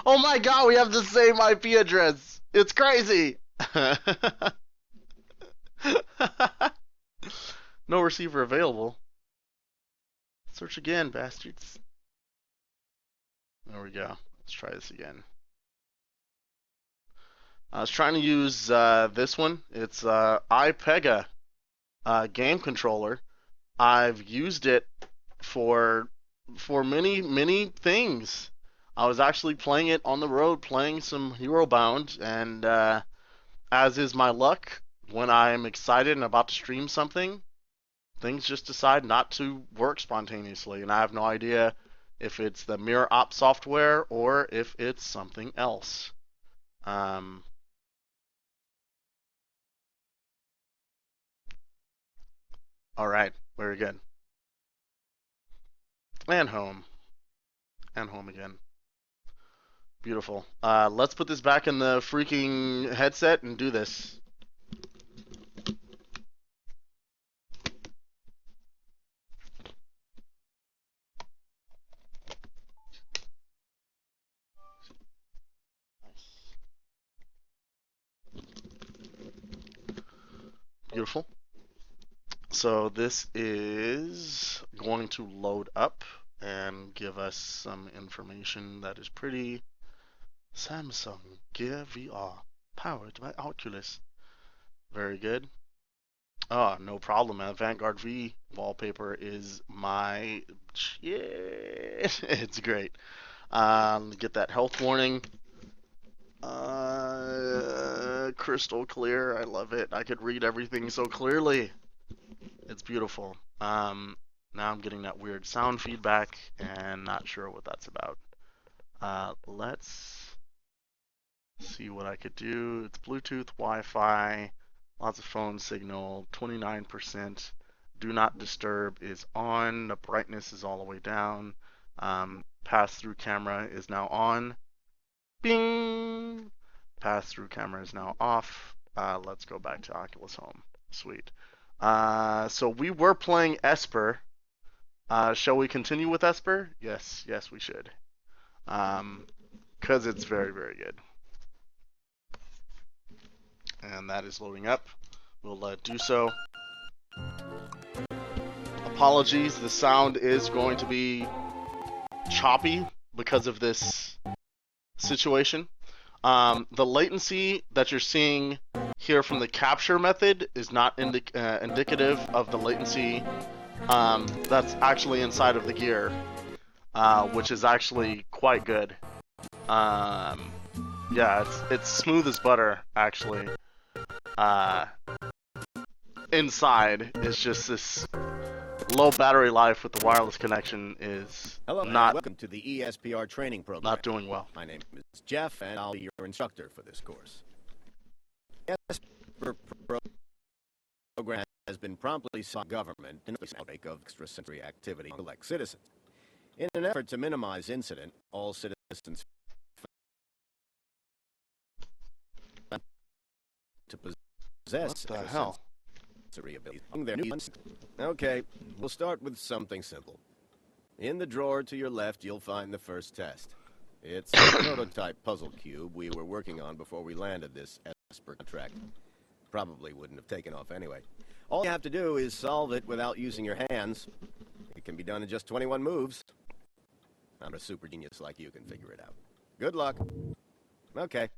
Oh my god, we have the same IP address. It's crazy. No receiver available. Search again, bastards. There we go. Let's try this again. I was trying to use this one. It's iPega game controller. I've used it for many things. I was actually playing it on the road, playing some Hero Bound, and as is my luck, when I'm excited and about to stream something, things just decide not to work spontaneously, and I have no idea if it's the Mirror Op software or if it's something else. All right, very good. And home. And home again. Beautiful. Let's put this back in the freaking headset and do this. Beautiful. So this is going to load up and give us some information that is pretty Samsung GearVR powered by Oculus. Very good. Oh, no problem, man. Vanguard V wallpaper is my shit. It's great. Get that health warning. Crystal clear. I love it. I could read everything so clearly. It's beautiful. Now I'm getting that weird sound feedback and not sure what that's about. Let's see what I could do. It's Bluetooth, Wi-Fi, lots of phone signal, 29%. Do not disturb is on. The brightness is all the way down. Pass-through camera is now on. Bing! Pass-through camera is now off. Let's go back to Oculus Home. Sweet. So we were playing Esper. Shall we continue with Esper? Yes, we should. Because it's very, very good. And that is loading up. We'll do so. Apologies, the sound is going to be choppy because of this situation. The latency that you're seeing here from the capture method is not indicative of the latency that's actually inside of the gear, which is actually quite good. Yeah, it's smooth as butter, actually. Inside is just this low battery life with the wireless connection is welcome to the ESPR training program. Not doing well. My name is Jeff, and I'll be your instructor for this course. The Esper program has been promptly sought by government in the outbreak of extrasensory activity among select citizens. In an effort to minimize incident, all citizens to possess what the hell? sensory abilities. Okay, we'll start with something simple. In the drawer to your left, you'll find the first test. It's a prototype puzzle cube we were working on before we landed this Esper contract. Probably wouldn't have taken off anyway. All you have to do is solve it without using your hands. It can be done in just 21 moves. I'm a super genius like you can figure it out. Good luck. Okay.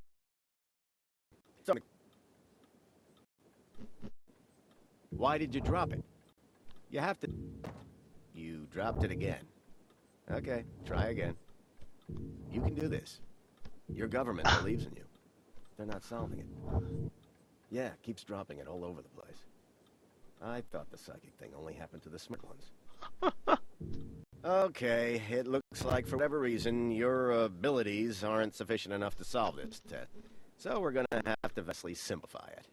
Why did you drop it? You have to... You dropped it again. Okay, try again. You can do this. Your government believes in you. They're not solving it. Yeah, keeps dropping it all over the place. I thought the psychic thing only happened to the smart ones. Okay, it looks like for whatever reason, your abilities aren't sufficient enough to solve this test. So we're gonna have to vastly simplify it.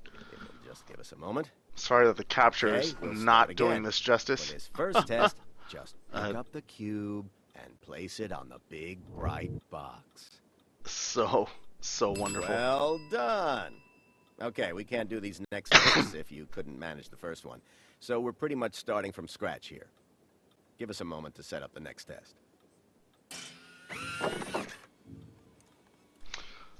If you'll just give us a moment. Sorry that the capture is We'll not doing again. this justice. For this first test, just pick up the cube and place it on the big bright box. So wonderful. Well done. Okay, we can't do these next tests if you couldn't manage the first one. So we're pretty much starting from scratch here. Give us a moment to set up the next test.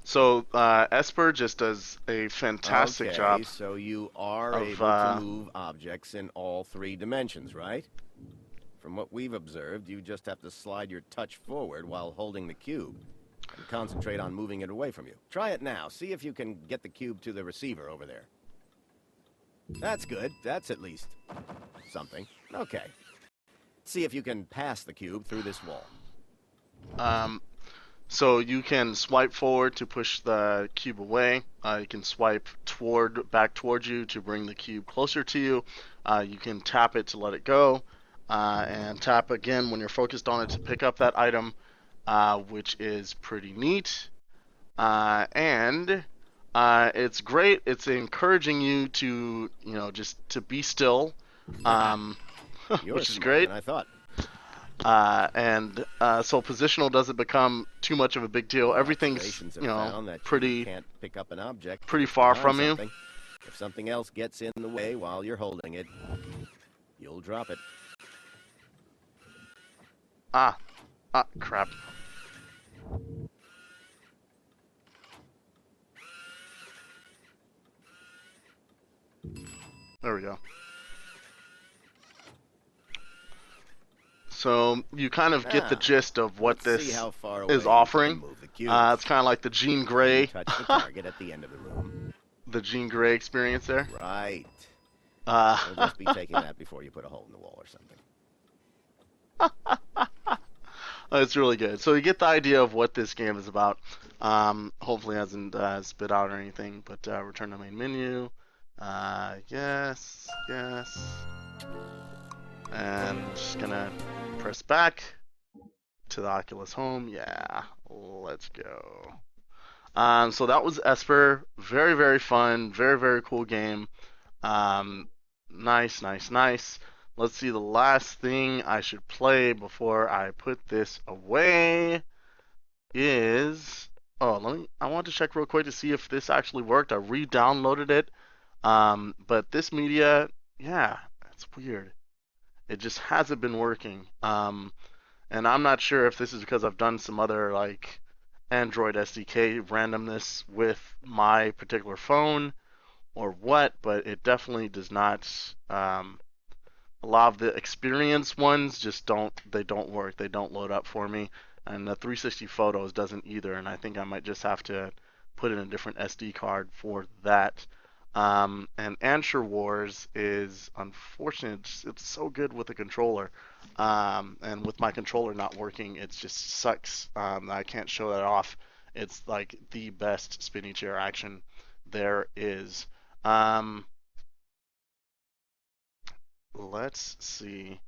So Esper just does a fantastic job. So you are of, able to move objects in all 3 dimensions, right? From what we've observed, you just have to slide your touch forward while holding the cube and concentrate on moving it away from you. Try it now. See if you can get the cube to the receiver over there. That's good. That's at least something. Okay. See if you can pass the cube through this wall. So you can swipe forward to push the cube away. You can swipe back towards you to bring the cube closer to you. You can tap it to let it go, and tap again when you're focused on it to pick up that item, which is pretty neat. And it's great. It's encouraging you to, just to be still, which is great. I thought. So positional doesn't become too much of a big deal. Everything's, pretty can't pick up an object pretty far from you. If something else gets in the way while you're holding it, you'll drop it. Crap. There we go. So you kind of get the gist of what this is offering. It's kind of like the Jean Grey. Touch the target at the end of the room. The Jean Grey experience there. Right. You'll just be taking that before you put a hole in the wall or something. It's really good. So you get the idea of what this game is about. Hopefully it hasn't spit out or anything, but return to main menu. Yes. And just gonna press back to the Oculus Home. Yeah, let's go. So that was Esper. Very, very fun. Very, very cool game. Nice. Let's see, the last thing I should play before I put this away is... I want to check real quick to see if this actually worked. I re-downloaded it. But this media, yeah, it's weird. It just hasn't been working. And I'm not sure if this is because I've done some other, Android SDK randomness with my particular phone or what, but it definitely does not... a lot of the experience ones just don't work. They don't load up for me. And the 360 photos doesn't either, and I think I might just have to put in a different SD card for that. And Answer Wars is unfortunate. It's so good with the controller. And with my controller not working, it just sucks. I can't show that off. It's like the best spinny chair action there is. Let's see.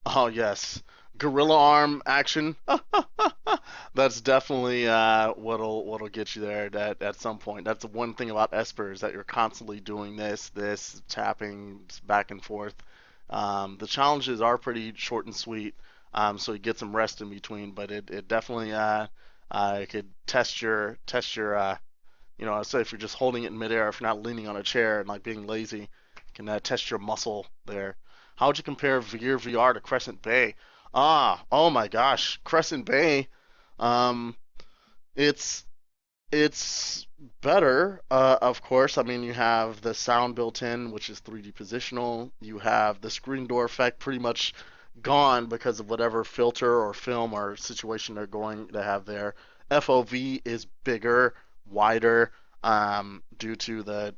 Oh yes, gorilla arm action. That's definitely what'll get you there at some point. That's the one thing about Esper is that you're constantly doing this tapping back and forth. The challenges are pretty short and sweet, so you get some rest in between. But it definitely It could test your say if you're just holding it in midair, if you're not leaning on a chair and like being lazy, it can test your muscle there. How would you compare GearVR to Crescent Bay? Oh my gosh, Crescent Bay, um, it's it's better, of course. I mean, you have the sound built in, which is 3D positional. You have the screen door effect pretty much gone because of whatever filter or film or situation they're going to have there. FOV is bigger, wider, due to the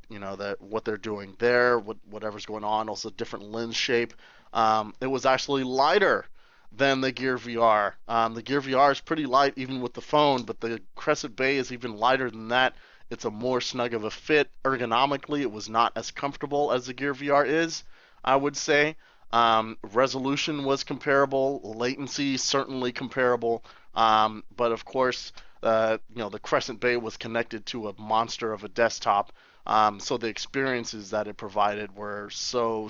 what they're doing there, whatever's going on. Also, different lens shape. It was actually lighter than the Gear VR. The Gear VR is pretty light even with the phone, but the Crescent Bay is even lighter than that. It's a more snug of a fit. Ergonomically, it was not as comfortable as the Gear VR is, I would say. Resolution was comparable. Latency certainly comparable. But of course, the Crescent Bay was connected to a monster of a desktop. So the experiences that it provided were so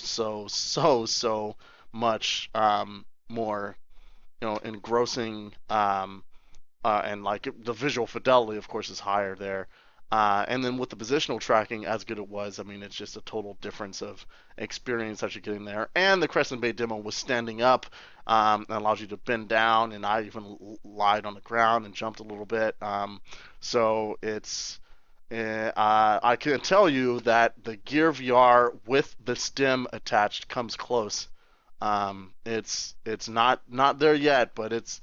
much more, engrossing, and like the visual fidelity, of course, is higher there. And then with the positional tracking, as good it was, I mean, it's just a total difference of experience that you're getting there. And the Crescent Bay demo was standing up, and allows you to bend down, and I even lied on the ground and jumped a little bit. So I can tell you that the Gear VR with the stem attached comes close. It's not there yet, but it's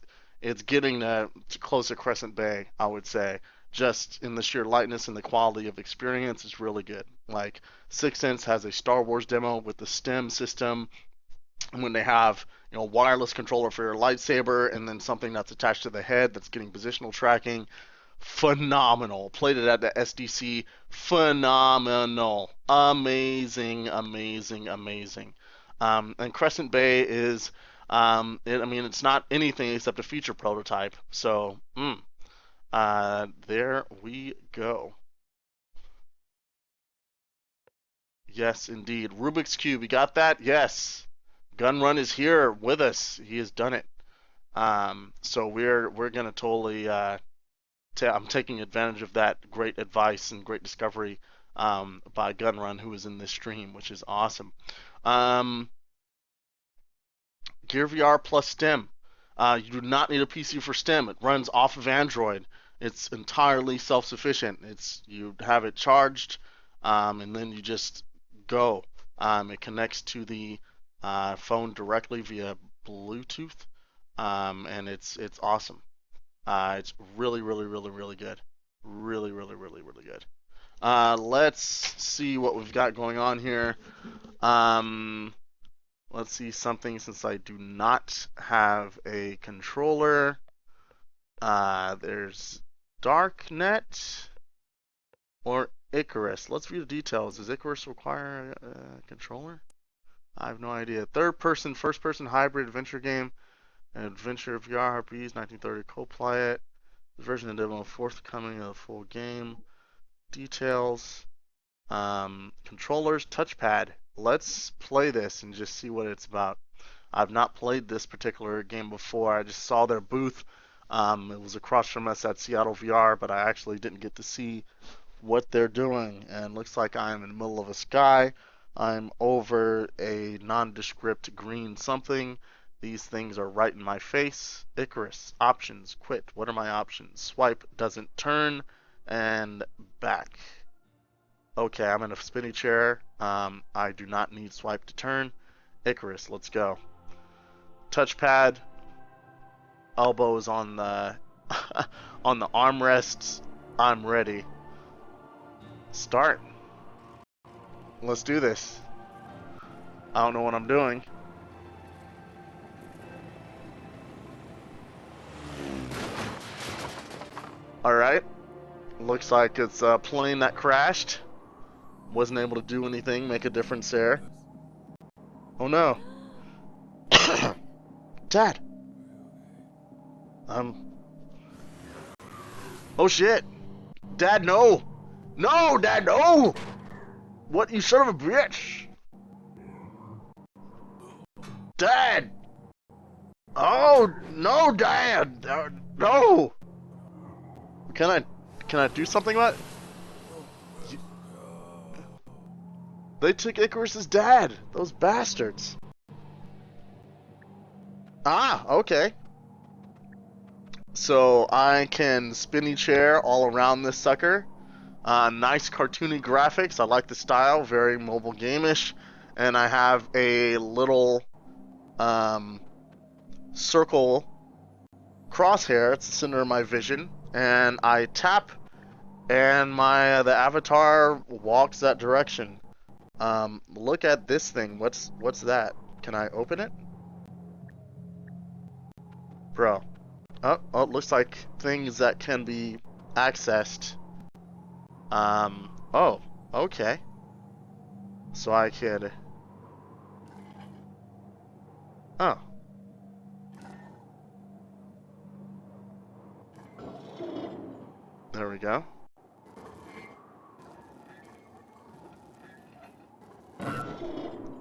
getting to close to Crescent Bay, I would say. Just in the sheer lightness and the quality of experience is really good. Like Sixth Sense has a Star Wars demo with the stem system, and when they have wireless controller for your lightsaber, and then something that's attached to the head that's getting positional tracking, phenomenal. Played it at the SDC, phenomenal, amazing, amazing, amazing. And Crescent Bay is, I mean, it's not anything except a feature prototype. So, there we go. Yes, indeed. Rubik's Cube, you got that? Yes. Gunrun is here with us. He has done it. So we're gonna totally. I'm taking advantage of that great advice and great discovery, by Gunrun, who is in this stream, which is awesome. Gear VR plus STEM. You do not need a PC for STEM. It runs off of Android. It's entirely self-sufficient. You have it charged, and then you just go. It connects to the phone directly via Bluetooth, and it's awesome. It's really, really, really, really good. Really, really, really, really good. Let's see what we've got going on here. Let's see something, since I do not have a controller. There's Darknet or Ikarus. Let's view the details. Does Ikarus require a controller? I have no idea. Third person, first person hybrid adventure game. Adventure VR RPGs 1930 co-play it. The version of the demo forthcoming of the full game. Details. Controllers, touchpad. Let's play this and just see what it's about. I've not played this particular game before. I just saw their booth. It was across from us at Seattle VR, but I actually didn't get to see what they're doing. And looks like I'm in the middle of a sky. I'm over a nondescript green something. These things are right in my face. Ikarus, options, quit. What are my options? Swipe, doesn't turn, and back. Okay, I'm in a spinny chair. I do not need swipe to turn. Ikarus, let's go. Touchpad. Elbows on the on the armrests. I'm ready. Start. Let's do this. I don't know what I'm doing. Alright. Looks like it's a plane that crashed. Wasn't able to do anything, make a difference there. Oh no. Dad! Oh shit! Dad, no! No, Dad, no! What, you son of a bitch! Dad! Oh, no, Dad! No! Can I do something about it? They took Ikarus's dad. Those bastards. Ah, okay. So I can spinny chair all around this sucker. Nice cartoony graphics. I like the style. Very mobile game-ish. And I have a little circle crosshair. It's the center of my vision. And I tap, and the avatar walks that direction. Look at this thing. What's that? Can I open it? Bro. Oh, it looks like things that can be accessed. Oh, okay. So I could... Oh. There we go.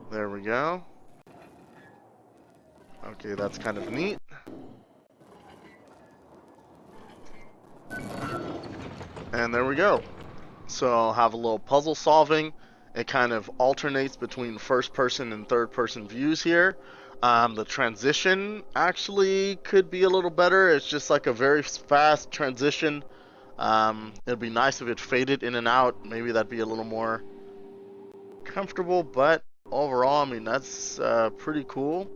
There we go. Okay, that's kind of neat. And there we go. So I'll have a little puzzle solving. It kind of alternates between first person and third person views here. The transition actually could be a little better. It's just like a very fast transition. It'd be nice if it faded in and out. Maybe that'd be a little more comfortable, but overall, I mean, that's pretty cool.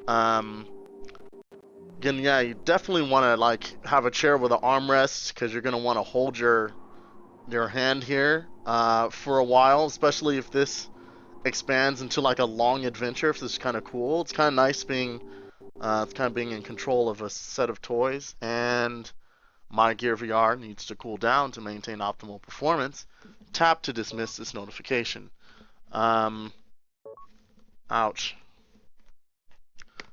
Again, yeah, you definitely want to like have a chair with an armrest because you're gonna want to hold your hand here for a while, especially if this expands into like a long adventure. If this is kind of cool, it's kind of nice being in control of a set of toys. And my GearVR needs to cool down to maintain optimal performance. Tap to dismiss this notification. Ouch.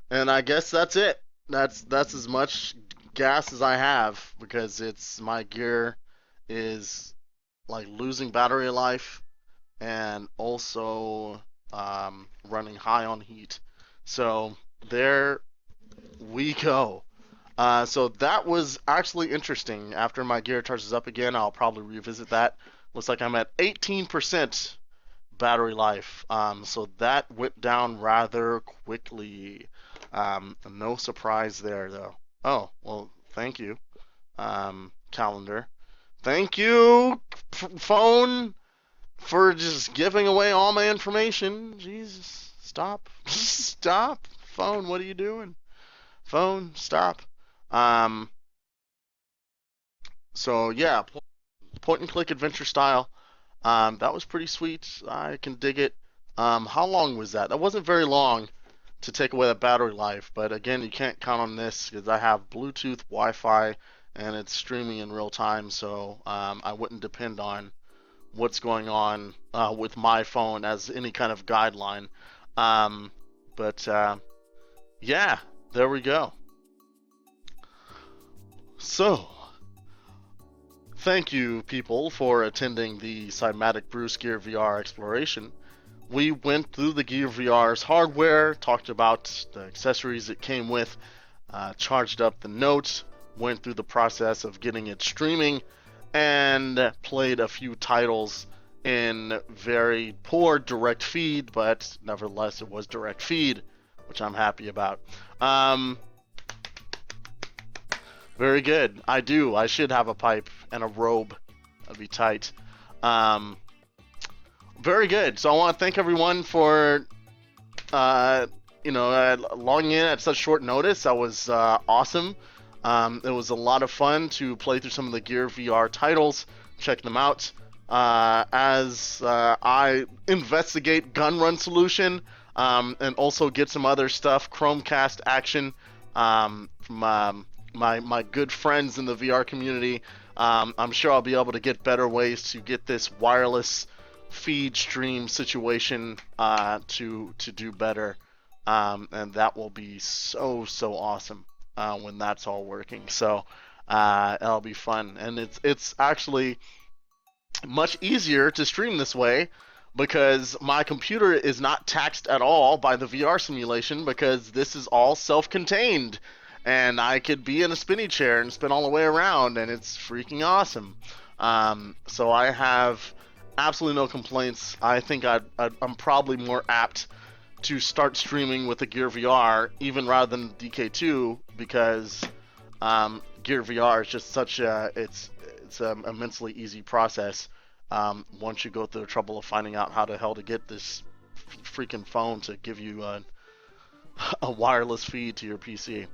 And I guess that's it. That's as much gas as I have because my gear is like losing battery life and also running high on heat. So there we go. So that was actually interesting. After my gear charges up again, I'll probably revisit that. Looks like I'm at 18% battery life. So that went down rather quickly. No surprise there, though. Oh, well, thank you, calendar. Thank you, phone, for just giving away all my information. Jesus, stop. Stop. Phone, what are you doing? Phone, stop. So, yeah, point and click adventure style. That was pretty sweet. I can dig it. How long was that? That wasn't very long to take away the battery life, but again, you can't count on this because I have Bluetooth, Wi-Fi, and it's streaming in real time, so I wouldn't depend on what's going on with my phone as any kind of guideline. But yeah, there we go. So, thank you, people, for attending the Cymatic Bruce GearVR exploration. We went through the GearVR's hardware, talked about the accessories it came with, charged up the Note, went through the process of getting it streaming, and played a few titles in very poor direct feed, but nevertheless it was direct feed, which I'm happy about. Very good. I should have a pipe and a robe. That'd be tight. Very good. So I want to thank everyone for, logging in at such short notice. That was awesome. It was a lot of fun to play through some of the GearVR titles, check them out. As I investigate Gun Run Solution, and also get some other stuff, Chromecast action, from my good friends in the VR community. I'm sure I'll be able to get better ways to get this wireless feed stream situation to do better, and that will be so awesome when that's all working. So it'll be fun, and it's actually much easier to stream this way because my computer is not taxed at all by the VR simulation because this is all self-contained. and I could be in a spinny chair and spin all the way around, and it's freaking awesome. So I have absolutely no complaints. I think I'm probably more apt to start streaming with the GearVR even rather than DK2, because GearVR is just such a it's an immensely easy process once you go through the trouble of finding out how the hell to get this freaking phone to give you a wireless feed to your PC.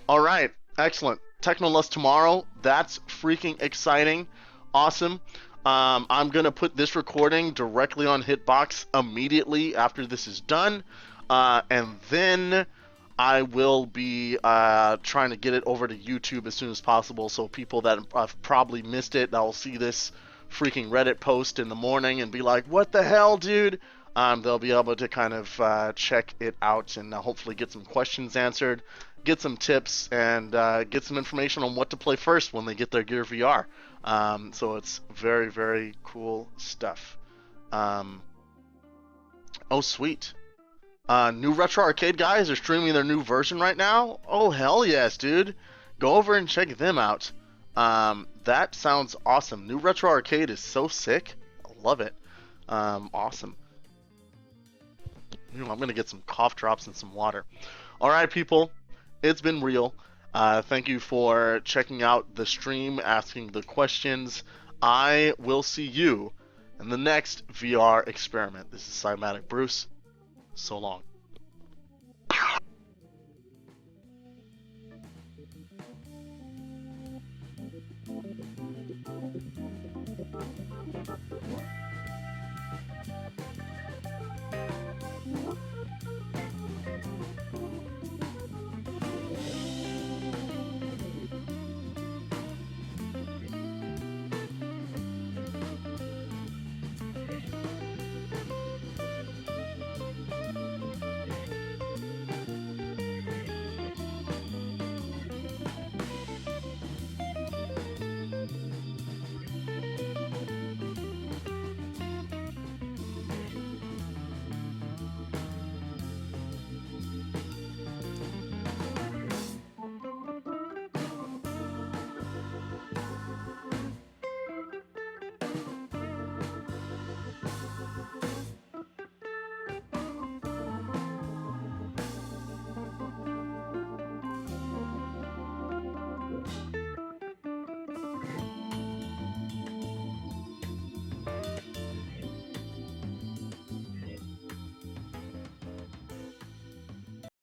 All right, excellent. Technolust tomorrow. That's freaking exciting. Awesome. I'm going to put this recording directly on Hitbox immediately after this is done. And then I will be trying to get it over to YouTube as soon as possible, so people that have probably missed it, that will see this freaking Reddit post in the morning and be like, what the hell, dude? They'll be able to kind of check it out and hopefully get some questions answered, get some tips, and get some information on what to play first when they get their Gear VR. So it's very, very cool stuff. Oh, sweet. New Retro Arcade guys are streaming their new version right now. Oh, hell yes, dude. Go over and check them out. That sounds awesome. New Retro Arcade is so sick. I love it. Awesome. I'm going to get some cough drops and some water. All right, people. It's been real. Thank you for checking out the stream, asking the questions. I will see you in the next VR experiment. This is Cymatic Bruce. So long.